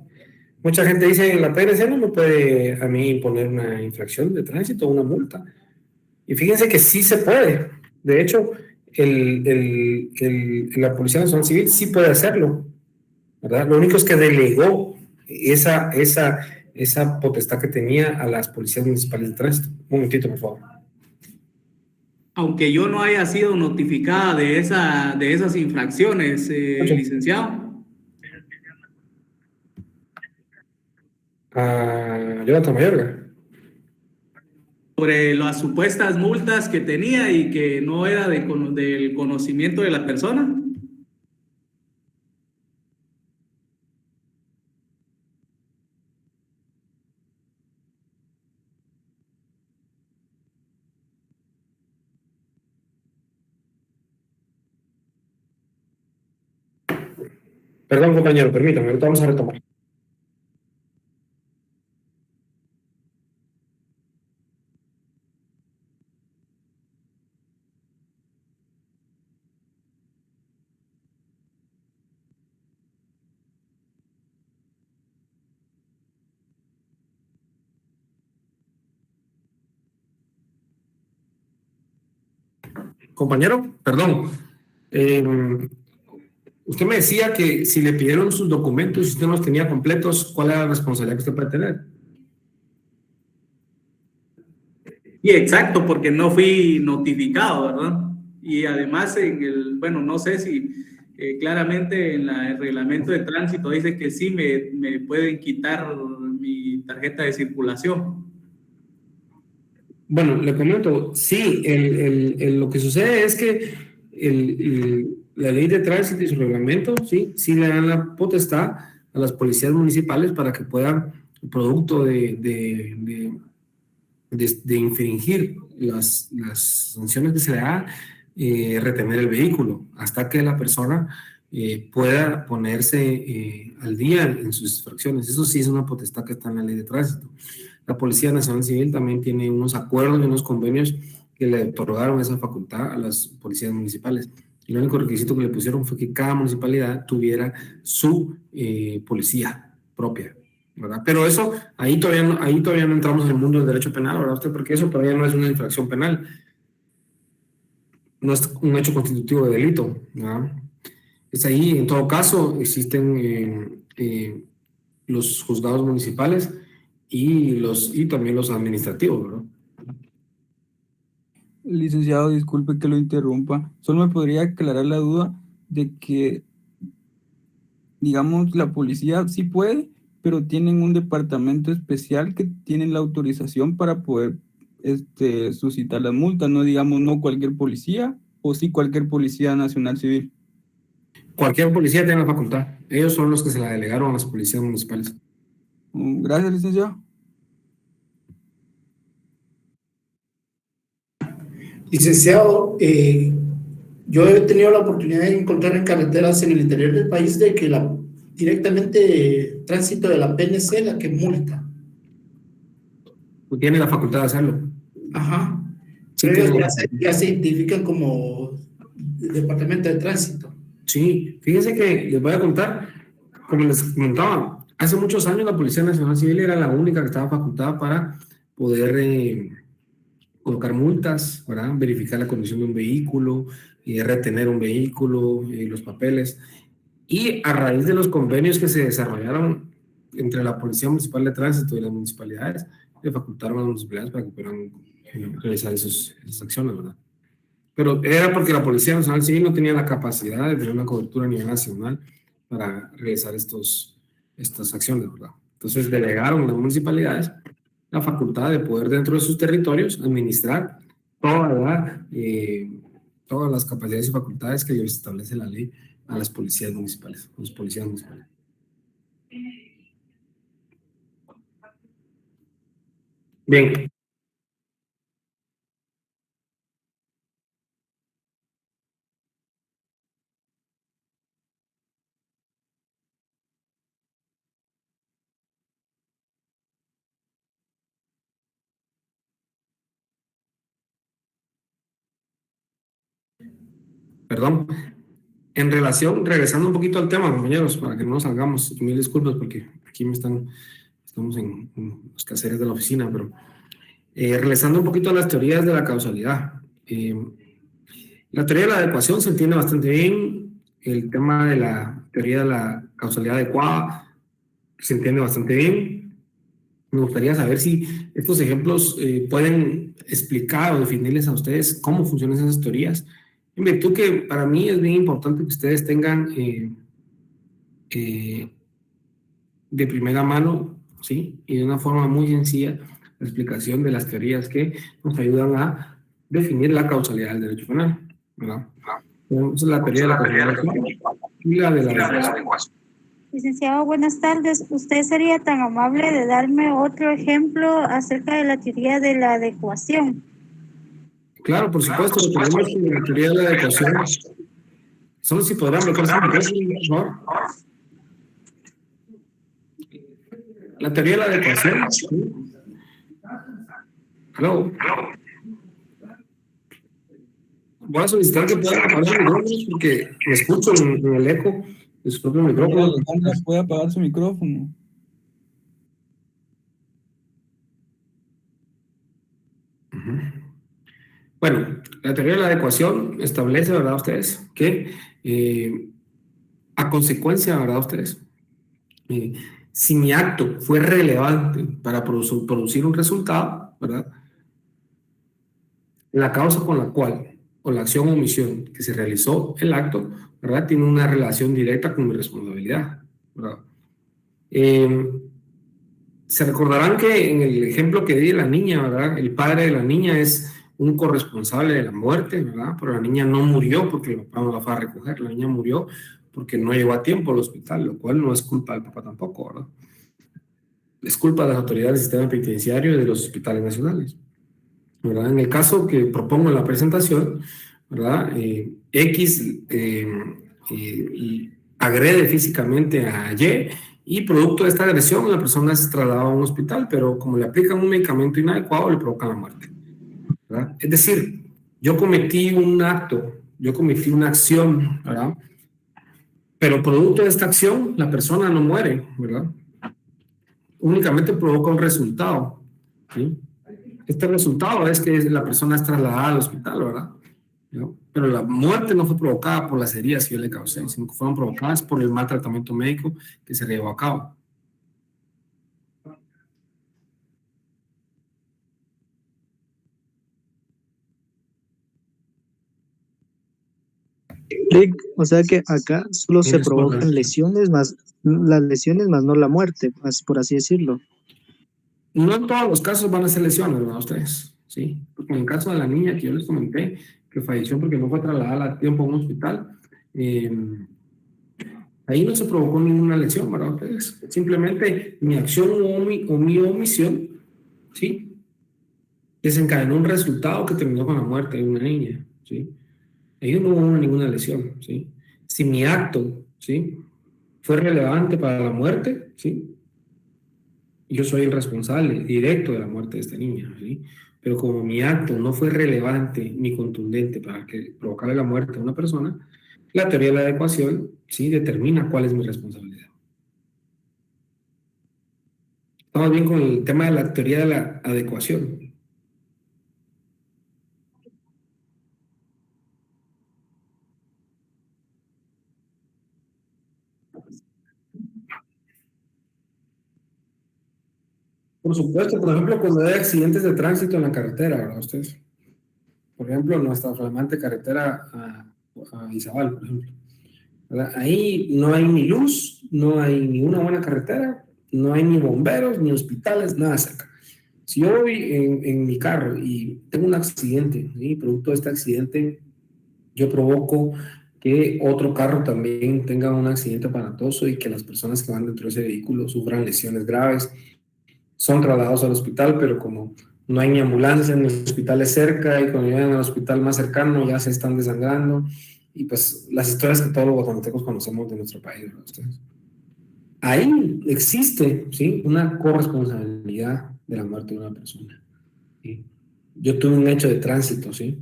Mucha gente dice, la PNC no me puede a mí imponer una infracción de tránsito o una multa. Y fíjense que sí se puede. De hecho, la Policía Nacional Civil sí puede hacerlo, ¿verdad? Lo único es que delegó esa potestad que tenía a las policías municipales de tránsito. Un momentito, por favor. Aunque yo no haya sido notificada de esas infracciones, licenciado. Jonathan Mayorga. Sobre las supuestas multas que tenía y que no era del conocimiento de la persona. Perdón, compañero, permítame, ahorita vamos a retomar. Compañero, perdón. Usted me decía que si le pidieron sus documentos y usted no los tenía completos, ¿cuál era la responsabilidad que usted puede tener? Y exacto, porque no fui notificado, ¿verdad? Y además, bueno, no sé si claramente en el reglamento de tránsito dice que sí me pueden quitar mi tarjeta de circulación. Bueno, le comento, sí, lo que sucede es que la ley de tránsito y su reglamento, sí le dan la potestad a las policías municipales para que puedan, producto de infringir las sanciones que se le da, retener el vehículo hasta que la persona pueda ponerse al día en sus infracciones. Eso sí es una potestad que está en la ley de tránsito. La Policía Nacional Civil también tiene unos acuerdos y unos convenios que le otorgaron esa facultad a las policías municipales. El único requisito que le pusieron fue que cada municipalidad tuviera su policía propia, ¿verdad? Pero eso, ahí todavía no entramos en el mundo del derecho penal, ¿verdad usted? Porque eso todavía no es una infracción penal, no es un hecho constitutivo de delito, ¿verdad? Es ahí, en todo caso, existen los juzgados municipales y también los administrativos, ¿verdad? Licenciado, disculpe que lo interrumpa. Solo me podría aclarar la duda de que, digamos, la policía sí puede, pero tienen un departamento especial que tienen la autorización para poder suscitar las multas, no digamos no cualquier policía, o sí cualquier policía nacional civil. Cualquier policía tiene la facultad. Ellos son los que se la delegaron a las policías municipales. Gracias, licenciado. Licenciado, yo he tenido la oportunidad de encontrar en carreteras en el interior del país de que directamente tránsito de la PNC la que multa. Tiene la facultad de hacerlo. Ajá. Sí, Pero ellos ya se identifican como departamento de tránsito. Sí, fíjense que les voy a contar, como les comentaba, hace muchos años la Policía Nacional Civil era la única que estaba facultada para poder colocar multas, ¿verdad? Verificar la condición de un vehículo, retener un vehículo, los papeles. Y a raíz de los convenios que se desarrollaron entre la Policía Municipal de Tránsito y las municipalidades, le facultaron a las municipalidades para que pudieran realizar esas acciones, ¿verdad? Pero era porque la Policía Nacional Civil no tenía la capacidad de tener una cobertura a nivel nacional para realizar estas acciones, ¿verdad? Entonces delegaron a las municipalidades la facultad de poder dentro de sus territorios administrar todas las capacidades y facultades que establece la ley a las policías municipales, a los policías municipales. Bien. Perdón. Regresando un poquito al tema, compañeros, para que no nos salgamos, mil disculpas porque aquí estamos en los quehaceres de la oficina, pero regresando un poquito a las teorías de la causalidad. La teoría de la adecuación se entiende bastante bien, el tema de la teoría de la causalidad adecuada se entiende bastante bien. Me gustaría saber si estos ejemplos pueden explicar o definirles a ustedes cómo funcionan esas teorías, en virtud que para mí es bien importante que ustedes tengan de primera mano, ¿sí? Y de una forma muy sencilla, la explicación de las teorías que nos ayudan a definir la causalidad del derecho penal, ¿verdad? Entonces, la teoría de la causalidad y la de la adecuación. Licenciado, buenas tardes. ¿Usted sería tan amable de darme otro ejemplo acerca de la teoría de la adecuación? Claro, por supuesto, tenemos la teoría de la adecuación. Solo si podrán bloquear su micrófono, por favor. La teoría de la adecuación. ¿Sí? Hello. Voy a solicitar que puedan apagar sus micrófonos porque me escucho en el eco de su propio micrófono. Alejandra, puede apagar su micrófono. Bueno, la teoría de la adecuación establece, ¿verdad, ustedes? Que a consecuencia, ¿verdad, ustedes? Si mi acto fue relevante para producir un resultado, ¿verdad? la causa con la cual, o la acción o omisión que se realizó el acto, ¿verdad? Tiene una relación directa con mi responsabilidad, ¿verdad? Se recordarán que en el ejemplo que di de la niña, ¿verdad? El padre de la niña es un corresponsable de la muerte, ¿verdad? Pero la niña no murió porque el papá no la fue a recoger, la niña murió porque no llegó a tiempo al hospital, lo cual no es culpa del papá tampoco, ¿verdad? Es culpa de las autoridades del sistema penitenciario y de los hospitales nacionales, ¿verdad? En el caso que propongo en la presentación, ¿verdad? X agrede físicamente a Y y producto de esta agresión la persona es trasladada a un hospital, pero como le aplican un medicamento inadecuado le provocan la muerte, ¿verdad? Es decir, yo cometí un acto, yo cometí una acción, ¿verdad? Pero producto de esta acción la persona no muere, ¿verdad? Únicamente provoca un resultado, ¿sí? Este resultado es que la persona es trasladada al hospital, ¿verdad? ¿No? Pero la muerte no fue provocada por las heridas que yo le causé, sino que fueron provocadas por el mal tratamiento médico que se llevó a cabo. Rick, o sea que acá solo se Tienes provocan razón. lesiones más, las lesiones más no la muerte, por así decirlo. No en todos los casos van a ser lesiones, ¿verdad? Ustedes, ¿sí? Porque en el caso de la niña que yo les comenté, que falleció porque no fue trasladada a tiempo a un hospital, ahí no se provocó ninguna lesión, ¿verdad? Ustedes, simplemente mi acción o mi omisión, ¿sí? Desencadenó un resultado que terminó con la muerte de una niña, ¿sí? Ahí no hubo ninguna lesión, ¿sí? Si mi acto, ¿sí? Fue relevante para la muerte, ¿sí? Yo soy el responsable directo de la muerte de esta niña, ¿sí? Pero como mi acto no fue relevante ni contundente para que provocara la muerte de una persona, la teoría de la adecuación, ¿sí? Determina cuál es mi responsabilidad. Estamos bien con el tema de la teoría de la adecuación. Por supuesto, por ejemplo, cuando hay accidentes de tránsito en la carretera, ¿verdad? Ustedes, por ejemplo, nuestra flamante carretera a Izabal, por ejemplo, ¿verdad? Ahí no hay ni luz, no hay ni una buena carretera, no hay ni bomberos, ni hospitales, nada cerca. Si yo voy en mi carro y tengo un accidente, ¿sí? Producto de este accidente, yo provoco que otro carro también tenga un accidente aparatoso y que las personas que van dentro de ese vehículo sufran lesiones graves. Son trasladados al hospital, pero como no hay ni ambulancias ni hospitales cerca y cuando llegan al hospital más cercano ya se están desangrando y pues las historias que todos los guatemaltecos conocemos de nuestro país, ¿no? Ustedes. Ahí existe, ¿sí? Una corresponsabilidad de la muerte de una persona, ¿sí? Yo tuve un hecho de tránsito, ¿sí?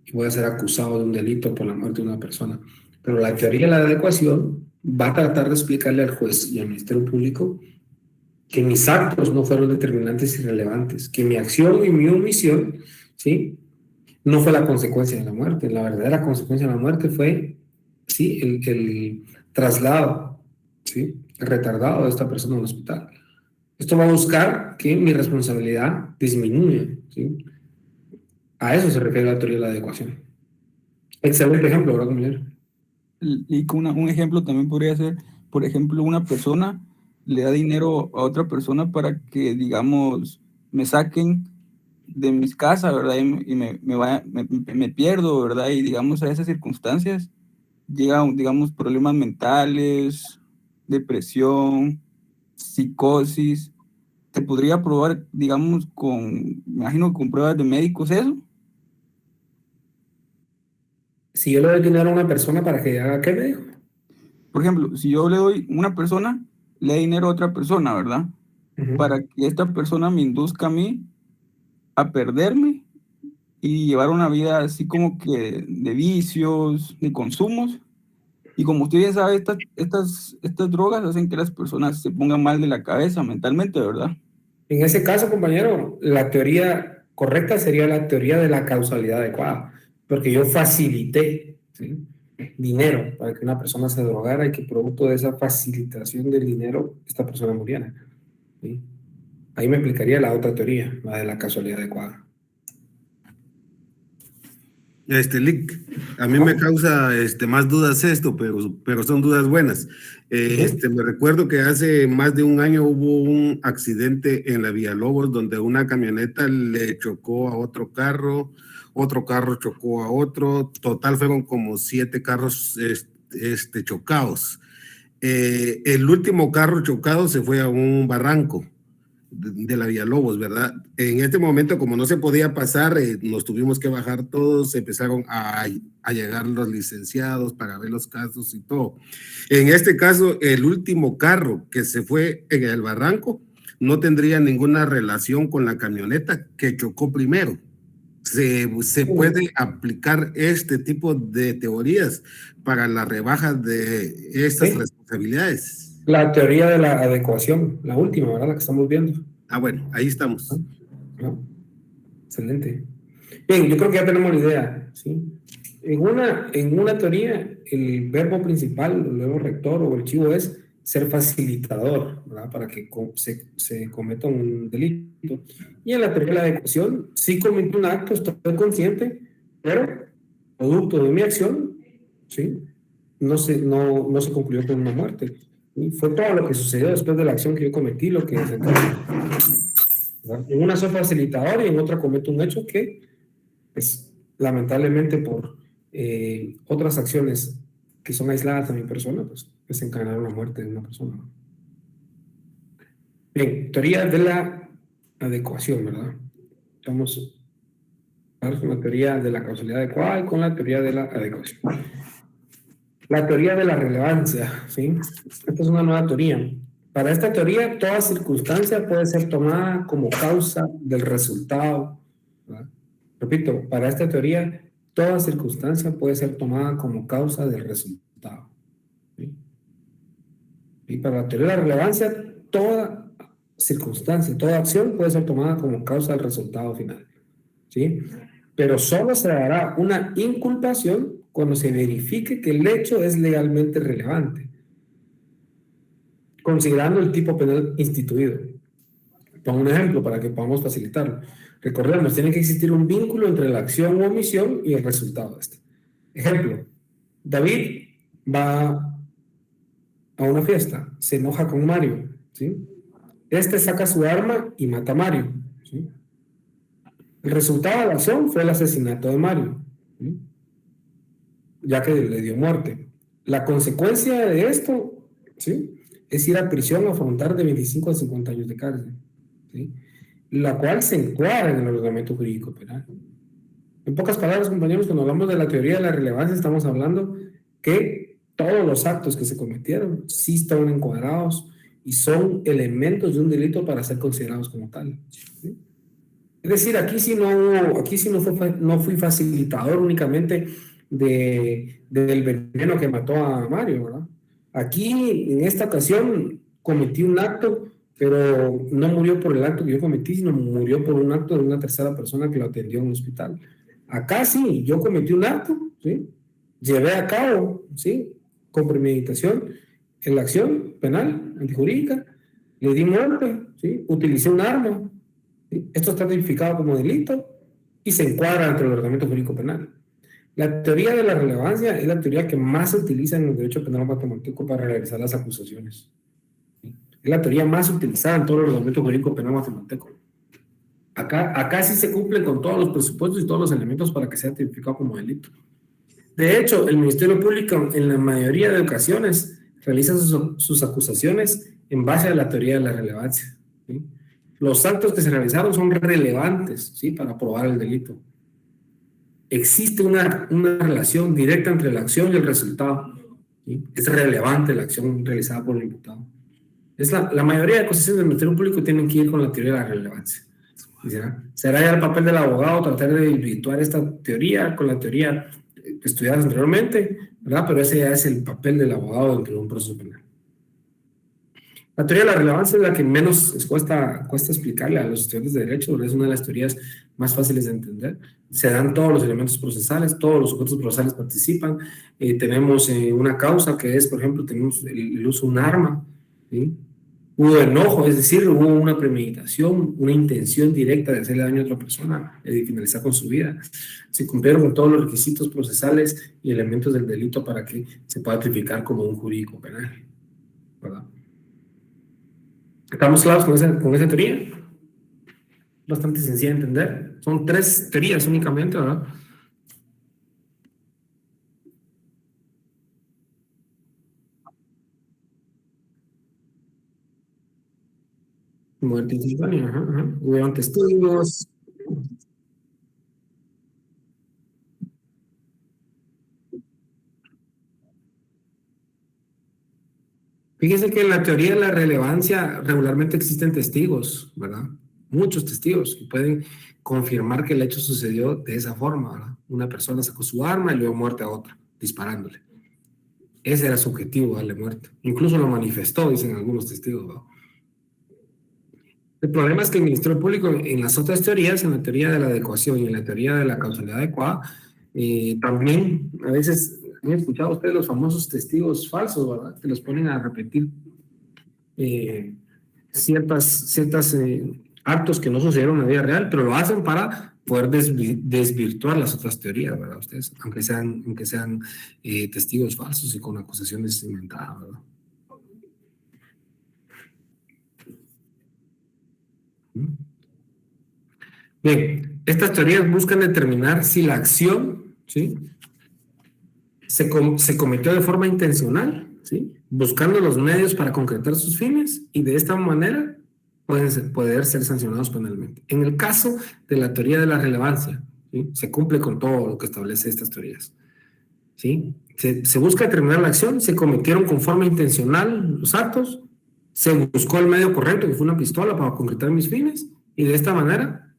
Y voy a ser acusado de un delito por la muerte de una persona, pero la teoría de la adecuación va a tratar de explicarle al juez y al Ministerio Público que mis actos no fueron determinantes y relevantes, que mi acción y mi omisión, ¿sí? No fue la consecuencia de la muerte. La verdadera consecuencia de la muerte fue, ¿sí? El traslado, ¿sí? El retardado de esta persona al hospital. Esto va a buscar que mi responsabilidad disminuya, ¿sí? A eso se refiere la teoría de la adecuación. Excelente ejemplo, ¿verdad, compañero? Y con un ejemplo también podría ser, por ejemplo, una persona le da dinero a otra persona para que, digamos, me saquen de mis casas, ¿verdad? Y me pierdo, ¿verdad? Y digamos, a esas circunstancias llegan, digamos, problemas mentales, depresión, psicosis. ¿Se podría probar, digamos, me imagino, con pruebas de médicos eso? Si yo le doy dinero a una persona para que haga, ¿qué me dijo? Por ejemplo, si yo le doy, una persona le da dinero a otra persona, ¿verdad? Para que esta persona me induzca a mí a perderme y llevar una vida así como que de vicios, de consumos. Y como usted bien sabe, estas drogas hacen que las personas se pongan mal de la cabeza mentalmente, ¿verdad? En ese caso, compañero, la teoría correcta sería la teoría de la causalidad adecuada, porque yo facilité, ¿sí? Dinero para que una persona se drogara y que producto de esa facilitación del dinero, esta persona muriera, ¿sí? Ahí me explicaría la otra teoría, la de la causalidad adecuada. Lick, a mí me causa más dudas esto, pero son dudas buenas. Me recuerdo que hace más de un año hubo un accidente en la Villalobos donde una camioneta le chocó a otro carro chocó a otro, total fueron como 7 carros chocados. El último carro chocado se fue a un barranco de la Villalobos, ¿verdad? En este momento, como no se podía pasar, nos tuvimos que bajar todos, empezaron a llegar los licenciados para ver los casos y todo. En este caso, el último carro que se fue en el barranco no tendría ninguna relación con la camioneta que chocó primero. Se puede aplicar este tipo de teorías para la rebaja de estas responsabilidades. La teoría de la adecuación, la última, ¿verdad? La que estamos viendo. Bueno, ahí estamos. Excelente. Bien, yo creo que ya tenemos la idea, ¿sí? En una teoría, el verbo principal, el verbo rector o el chivo es ser facilitador, ¿verdad? Para que se cometa un delito. Y en la teoría de la adecuación, sí cometí un acto, estoy consciente, pero producto de mi acción, ¿sí? No se concluyó con una muerte. ¿Sí? Fue todo lo que sucedió después de la acción que yo cometí, lo que desencadenó. En una soy facilitador y en otra cometo un hecho que, pues, lamentablemente por otras acciones que son aisladas a mi persona, pues desencadenaron la muerte de una persona. Bien, teoría de la adecuación, ¿verdad? Vamos a ver con la teoría de la causalidad adecuada y con la teoría de la adecuación. La teoría de la relevancia, ¿sí? Esta es una nueva teoría. Para esta teoría, toda circunstancia puede ser tomada como causa del resultado, ¿verdad? Repito, para esta teoría, toda circunstancia puede ser tomada como causa del resultado. ¿Sí? Y para la teoría de la relevancia, toda circunstancia, toda acción puede ser tomada como causa del resultado final. ¿Sí? Pero solo se dará una inculpación cuando se verifique que el hecho es legalmente relevante, considerando el tipo penal instituido. Pongo un ejemplo para que podamos facilitarlo. Recordemos, tiene que existir un vínculo entre la acción o omisión y el resultado de este. Ejemplo, David va a una fiesta, se enoja con Mario, ¿sí? Este saca su arma y mata a Mario, ¿sí? El resultado de la acción fue el asesinato de Mario, ¿sí? Ya que le dio muerte. La consecuencia de esto, ¿sí?, es ir a prisión a afrontar de 25 a 50 años de cárcel, ¿sí?, la cual se encuadra en el ordenamiento jurídico penal. En pocas palabras, compañeros, cuando hablamos de la teoría de la relevancia, estamos hablando que todos los actos que se cometieron sí están encuadrados y son elementos de un delito para ser considerados como tal, ¿sí? Es decir, aquí sí no fui facilitador únicamente del veneno que mató a Mario, ¿verdad? Aquí, en esta ocasión, cometí un acto, pero no murió por el acto que yo cometí, sino murió por un acto de una tercera persona que lo atendió en un hospital. Acá sí, yo cometí un acto, ¿sí?, llevé a cabo, ¿sí?, con premeditación en la acción penal, antijurídica, le di muerte, ¿sí?, utilicé un arma, ¿sí? Esto está tipificado como delito y se encuadra entre el ordenamiento jurídico penal. La teoría de la relevancia es la teoría que más se utiliza en el derecho penal guatemalteco para realizar las acusaciones. Es la teoría más utilizada en todo el ordenamiento jurídico penal guatemalteco. Acá sí se cumplen con todos los presupuestos y todos los elementos para que sea tipificado como delito. De hecho, el Ministerio Público en la mayoría de ocasiones realiza sus acusaciones en base a la teoría de la relevancia, ¿sí? Los actos que se realizaron son relevantes, ¿sí?, para probar el delito. Existe una relación directa entre la acción y el resultado, ¿sí? Es relevante la acción realizada por el imputado. La mayoría de acusaciones del Ministerio Público tienen que ir con la teoría de la relevancia. Será ya el papel del abogado tratar de individuar esta teoría con la teoría estudiada anteriormente, ¿verdad? Pero ese ya es el papel del abogado dentro de un proceso penal. La teoría de la relevancia es la que menos cuesta explicarle a los estudiantes de derecho, porque es una de las teorías más fáciles de entender. Se dan todos los elementos procesales, todos los sujetos procesales participan. Tenemos una causa que es, por ejemplo, tenemos el uso de un arma, ¿sí? Hubo enojo, es decir, hubo una premeditación, una intención directa de hacerle daño a otra persona, de finalizar con su vida. Se cumplieron con todos los requisitos procesales y elementos del delito para que se pueda tipificar como un jurídico penal, ¿verdad? ¿Estamos claros con esa teoría? Bastante sencilla de entender. Son 3 teorías únicamente, ¿verdad? Muerte instantánea, hubieron testigos. Fíjese que en la teoría de la relevancia regularmente existen testigos, ¿verdad? Muchos testigos que pueden confirmar que el hecho sucedió de esa forma, ¿verdad? Una persona sacó su arma y le dio muerte a otra, disparándole. Ese era su objetivo, darle muerte. Incluso lo manifestó, dicen algunos testigos, ¿verdad? El problema es que el Ministerio Público, en las otras teorías, en la teoría de la adecuación y en la teoría de la causalidad adecuada, también a veces han escuchado ustedes los famosos testigos falsos, ¿verdad? Que los ponen a repetir ciertas actos que no sucedieron en la vida real, pero lo hacen para poder desvirtuar las otras teorías, ¿verdad? Ustedes, aunque sean testigos falsos y con acusaciones inventadas, ¿verdad? Bien, estas teorías buscan determinar si la acción, ¿sí?, se cometió de forma intencional, ¿sí?, buscando los medios para concretar sus fines y de esta manera poder ser sancionados penalmente. En el caso de la teoría de la relevancia, ¿sí?, se cumple con todo lo que establece estas teorías, ¿sí? Se busca determinar la acción, se cometieron con forma intencional los actos, se buscó el medio correcto, que fue una pistola, para concretar mis fines, y de esta manera,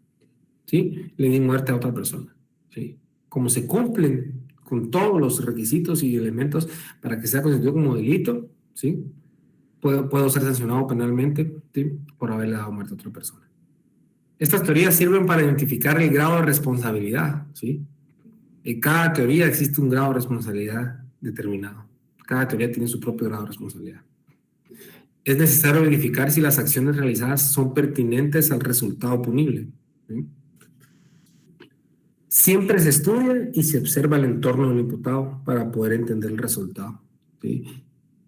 ¿sí?, le di muerte a otra persona, ¿sí? Como se cumplen con todos los requisitos y elementos para que sea constituido como delito, ¿sí?, puedo ser sancionado penalmente, ¿sí?, por haberle dado muerte a otra persona. Estas teorías sirven para identificar el grado de responsabilidad, ¿sí? En cada teoría existe un grado de responsabilidad determinado. Cada teoría tiene su propio grado de responsabilidad. Es necesario verificar si las acciones realizadas son pertinentes al resultado punible, ¿sí? Siempre se estudia y se observa el entorno del imputado para poder entender el resultado, ¿sí?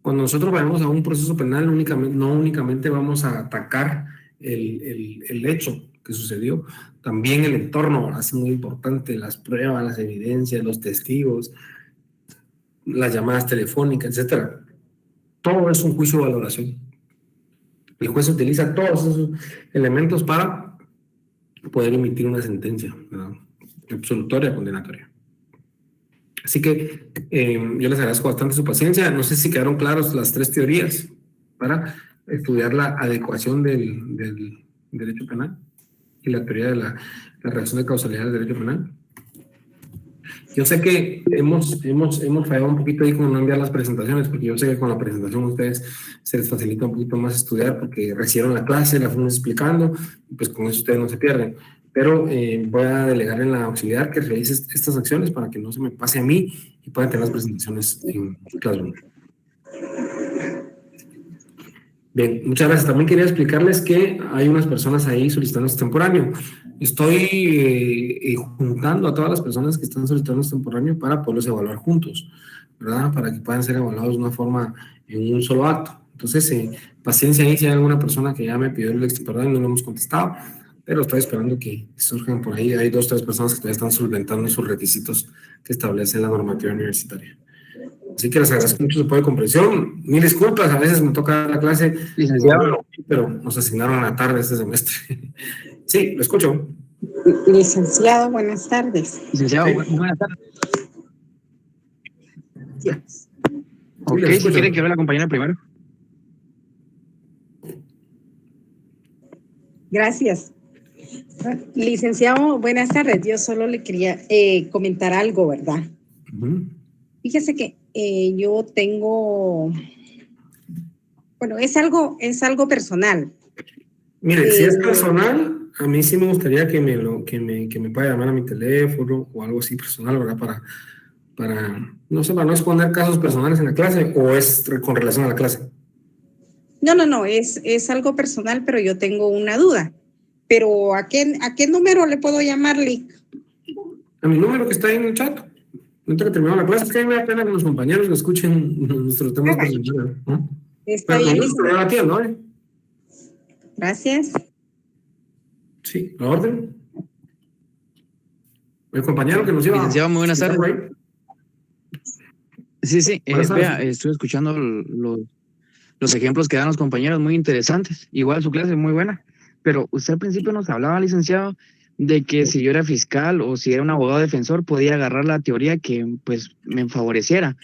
Cuando nosotros vayamos a un proceso penal, no únicamente vamos a atacar el hecho que sucedió, también el entorno es muy importante, las pruebas, las evidencias, los testigos, las llamadas telefónicas, etcétera. Todo es un juicio de valoración. El juez utiliza todos esos elementos para poder emitir una sentencia, ¿verdad?, absolutoria, condenatoria. Así que yo les agradezco bastante su paciencia. No sé si quedaron claros las 3 teorías para estudiar la adecuación del derecho penal y la teoría de la reacción de causalidad del derecho penal. Yo sé que hemos fallado un poquito ahí con no enviar las presentaciones, porque yo sé que con la presentación a ustedes se les facilita un poquito más estudiar, porque recibieron la clase, la fuimos explicando, y pues con eso ustedes no se pierden. Pero voy a delegar en la auxiliar que realice estas acciones para que no se me pase a mí y puedan tener las presentaciones en Classroom. Bien, muchas gracias. También quería explicarles que hay unas personas ahí solicitando extemporáneo. Estoy juntando a todas las personas que están solicitando extemporáneo para poderlos evaluar juntos, ¿verdad? Para que puedan ser evaluados de una forma en un solo acto. Entonces, paciencia ahí si hay alguna persona que ya me pidió el extemporáneo y no lo hemos contestado, pero estoy esperando que surjan por ahí. Hay 2 o 3 personas que todavía están solventando sus requisitos que establece la normativa universitaria. Así que les agradezco mucho su apoyo y comprensión. Mil disculpas, a veces me toca la clase, licenciado, pero nos asignaron a la tarde este semestre. Sí, lo escucho. Licenciado, buenas tardes. Licenciado, sí, buenas tardes. Yes. Ok, si quieren que hable la compañera primero. Gracias. Licenciado, buenas tardes. Yo solo le quería comentar algo, ¿verdad? Fíjese que yo tengo, bueno, es algo personal. Mire, si es personal, a mí sí me gustaría que me pueda llamar a mi teléfono o algo así personal, ¿verdad? Para no sé, para no exponer casos personales en la clase, o es con relación a la clase. No, es algo personal, pero yo tengo una duda. Pero ¿a qué número le puedo llamar, Lick? A mi número que está ahí en el chat. No tengo que terminar la clase, es que a mí me da pena que los compañeros lo escuchen nuestros temas personales, ¿no? Está pero bien. Pero la tía, ¿no? Gracias. Sí, la orden. El compañero que nos iba... Licenciado, muy buenas tardes. Sí, vea, estoy escuchando los ejemplos que dan los compañeros, muy interesantes. Igual su clase es muy buena. Pero usted al principio nos hablaba, licenciado, de que si yo era fiscal o si era un abogado defensor, podía agarrar la teoría que pues me favoreciera.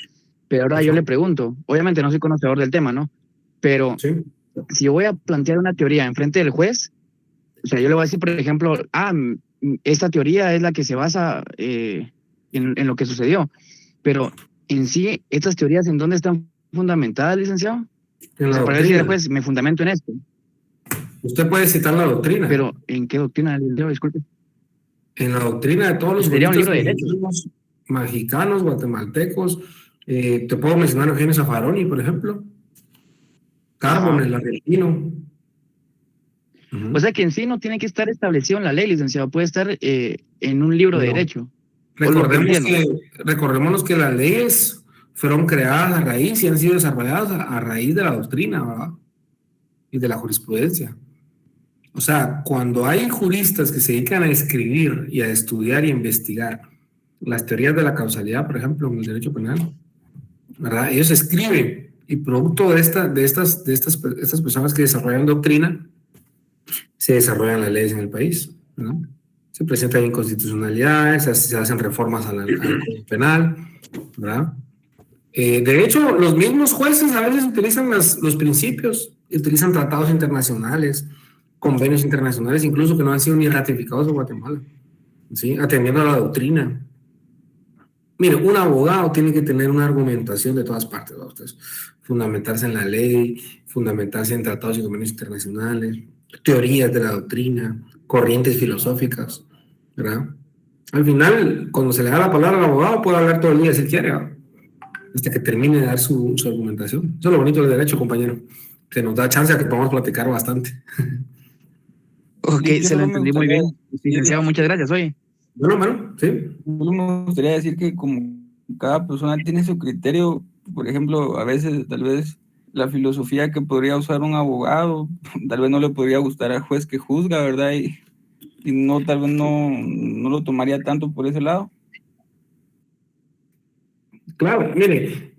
Pero ahora yo le pregunto, obviamente no soy conocedor del tema, ¿no? Pero si yo voy a plantear una teoría enfrente del juez, o sea, yo le voy a decir, por ejemplo, esta teoría es la que se basa en lo que sucedió. Pero en sí, ¿estas teorías en dónde están fundamentadas, licenciado? En la para decir al juez, me fundamento en esto. Usted puede citar la doctrina. Pero, ¿en qué doctrina, licenciado? Disculpe. En la doctrina de todos los sería un libro de derechos mexicanos, guatemaltecos. Te puedo mencionar a Eugenio Zaffaroni, por ejemplo. Carbon, el argentino. O sea que en sí no tiene que estar establecido en la ley, licenciado, puede estar en un libro de derecho. Recordémonos que las leyes fueron creadas a raíz y han sido desarrolladas a raíz de la doctrina, ¿verdad? Y de la jurisprudencia. O sea, cuando hay juristas que se dedican a escribir y a estudiar y a investigar las teorías de la causalidad, por ejemplo, en el derecho penal, ¿verdad? Ellos escriben y producto de estas personas que desarrollan doctrina, se desarrollan las leyes en el país, ¿no? Se presentan inconstitucionalidades, se hacen reformas al Código Penal, ¿verdad? De hecho, los mismos jueces a veces utilizan los principios, utilizan tratados internacionales, convenios internacionales, incluso que no han sido ni ratificados en Guatemala, ¿sí? Atendiendo a la doctrina. Mire, un abogado tiene que tener una argumentación de todas partes, ¿verdad? Ustedes, fundamentarse en la ley, fundamentarse en tratados y convenios internacionales, teorías de la doctrina, corrientes filosóficas, ¿verdad? Al final, cuando se le da la palabra al abogado, puede hablar todo el día si quiere, ¿verdad? Hasta que termine de dar su argumentación. Eso es lo bonito del derecho, compañero, que nos da chance a que podamos platicar bastante. Ok, se lo entendí muy bien. Licenciado, muchas gracias, oye. Bueno, sí. Yo me gustaría decir que como cada persona tiene su criterio, por ejemplo, a veces, tal vez, la filosofía que podría usar un abogado, tal vez no le podría gustar al juez que juzga, ¿verdad? Y no, tal vez no lo tomaría tanto por ese lado. Claro, miren,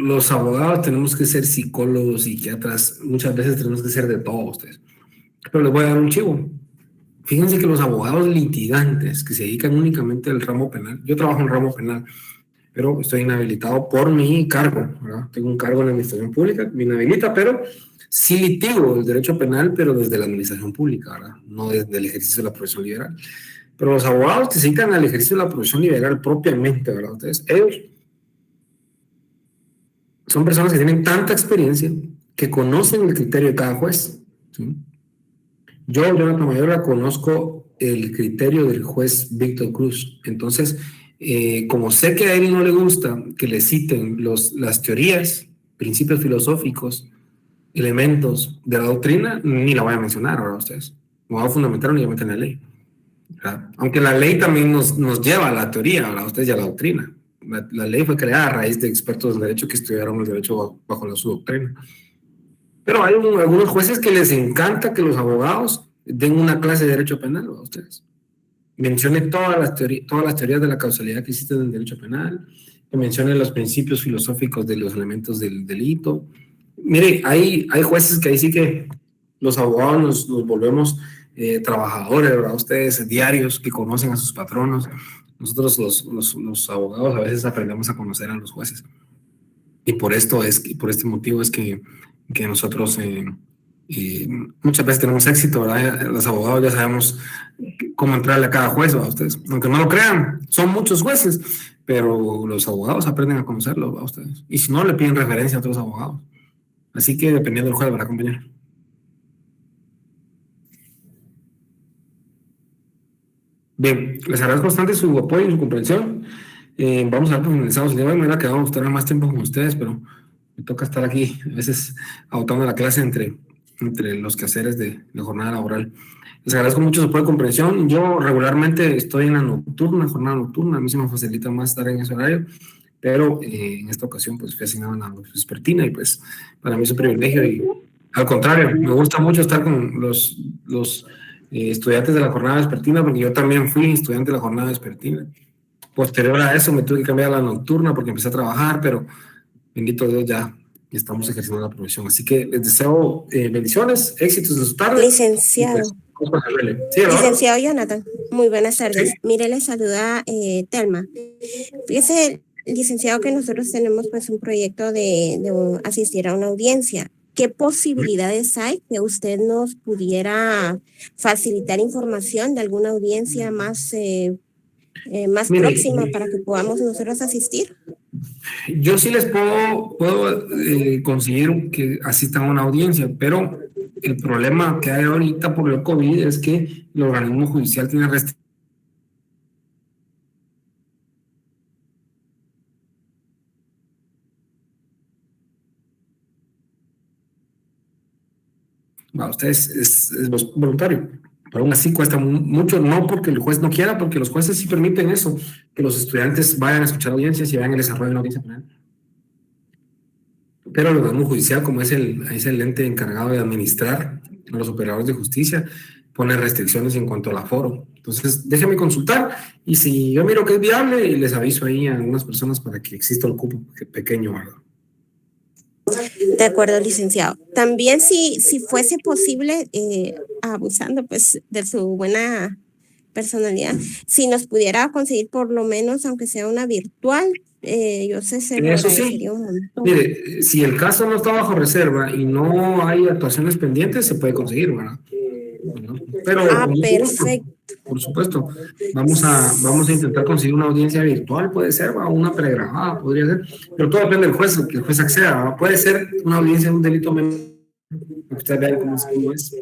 los abogados tenemos que ser psicólogos, psiquiatras, muchas veces tenemos que ser de todo ustedes. Pero les voy a dar un chivo. Fíjense que los abogados litigantes que se dedican únicamente al ramo penal, yo trabajo en ramo penal, pero estoy inhabilitado por mi cargo, ¿verdad? Tengo un cargo en la administración pública, me inhabilita, pero sí litigo el derecho penal, pero desde la administración pública, ¿verdad? No desde el ejercicio de la profesión liberal. Pero los abogados que se dedican al ejercicio de la profesión liberal propiamente, ¿verdad? Entonces, ellos son personas que tienen tanta experiencia que conocen el criterio de cada juez, ¿sí? Yo, Jonathan Mayorga, conozco el criterio del juez Víctor Cruz. Entonces, como sé que a él no le gusta que le citen las teorías, principios filosóficos, elementos de la doctrina, ni la voy a mencionar ahora a ustedes. Me voy a fundamentar únicamente en la ley, ¿verdad? Aunque la ley también nos lleva a la teoría, a ustedes y a la doctrina. La ley fue creada a raíz de expertos del derecho que estudiaron el derecho bajo su doctrina. Pero hay algunos jueces que les encanta que los abogados den una clase de derecho penal a ustedes. Mencione todas las teorías de la causalidad que existen en el derecho penal, que mencione los principios filosóficos de los elementos del delito. Mire, hay jueces que ahí sí que los abogados nos volvemos trabajadores, ¿verdad? Ustedes diarios que conocen a sus patronos. Nosotros los abogados a veces aprendemos a conocer a los jueces. Y por este motivo es que nosotros muchas veces tenemos éxito, ¿verdad? Los abogados ya sabemos cómo entrarle a cada juez, ¿verdad? Ustedes, aunque no lo crean, son muchos jueces, pero los abogados aprenden a conocerlos, ¿verdad? Ustedes. Y si no, le piden referencia a otros abogados. Así que dependiendo del juez, ¿verdad, compañero? Bien, les agradezco bastante su apoyo y su comprensión. Vamos a ver, finalizados el día de hoy. Me hubiera quedado a gustar más tiempo con ustedes, pero me toca estar aquí, a veces agotando la clase entre los quehaceres de la jornada laboral. Les agradezco mucho su apoyo y comprensión. Yo regularmente estoy en la jornada nocturna, a mí se me facilita más estar en ese horario, pero en esta ocasión pues fui asignado a la vespertina y pues para mí es un privilegio y al contrario, me gusta mucho estar con los estudiantes de la jornada vespertina, porque yo también fui estudiante de la jornada vespertina. Posterior a eso me tuve que cambiar a la nocturna porque empecé a trabajar, pero bendito Dios ya estamos ejerciendo la profesión. Así que les deseo bendiciones, éxitos en su tarde. Licenciado. Sí, licenciado Jonathan, muy buenas tardes. Sí. Mire, le saluda Telma. Fíjese, licenciado, que nosotros tenemos pues un proyecto de asistir a una audiencia. ¿Qué posibilidades hay que usted nos pudiera facilitar información de alguna audiencia más próxima para que podamos nosotros asistir? Yo sí les puedo conseguir que asistan a una audiencia, pero el problema que hay ahorita por el COVID es que el organismo judicial tiene restricciones. Para ustedes es voluntario, pero aún así cuesta mucho, no porque el juez no quiera, porque los jueces sí permiten eso, que los estudiantes vayan a escuchar audiencias y vayan al desarrollo de una audiencia penal. Pero el organismo judicial, como es el ente encargado de administrar a los operadores de justicia, pone restricciones en cuanto al aforo. Entonces, déjenme consultar y si yo miro que es viable, les aviso ahí a algunas personas para que exista el cupo pequeño, ¿verdad? De acuerdo, licenciado. También si fuese posible, abusando pues de su buena personalidad, si nos pudiera conseguir por lo menos, aunque sea una virtual, yo sé se lo agradecería un montón. Mire, si el caso no está bajo reserva y no hay actuaciones pendientes, se puede conseguir, ¿verdad? Pero, perfecto. Por supuesto, vamos a intentar conseguir una audiencia virtual, puede ser, o una pregrabada, podría ser, pero todo depende del juez, que el juez acceda, ¿verdad? Puede ser una audiencia de un delito menor. Ustedes vean cómo es.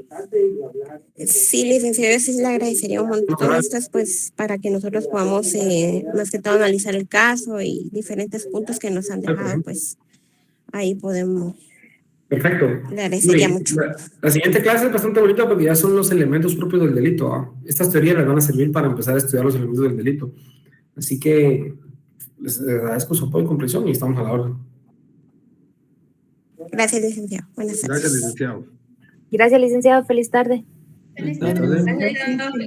Sí, licenciado, yo sí le agradecería un montón estas, pues, para que nosotros podamos, más que todo, analizar el caso y diferentes puntos que nos han dejado, pues, ahí podemos. Perfecto. Le agradecería mucho. La siguiente clase es bastante bonita porque ya son los elementos propios del delito, ¿ah? Estas teorías les van a servir para empezar a estudiar los elementos del delito. Así que les agradezco su apoyo y comprensión y estamos a la orden. Gracias, licenciado. Buenas tardes. Gracias, licenciado. Gracias, licenciado. Feliz tarde. Feliz tarde.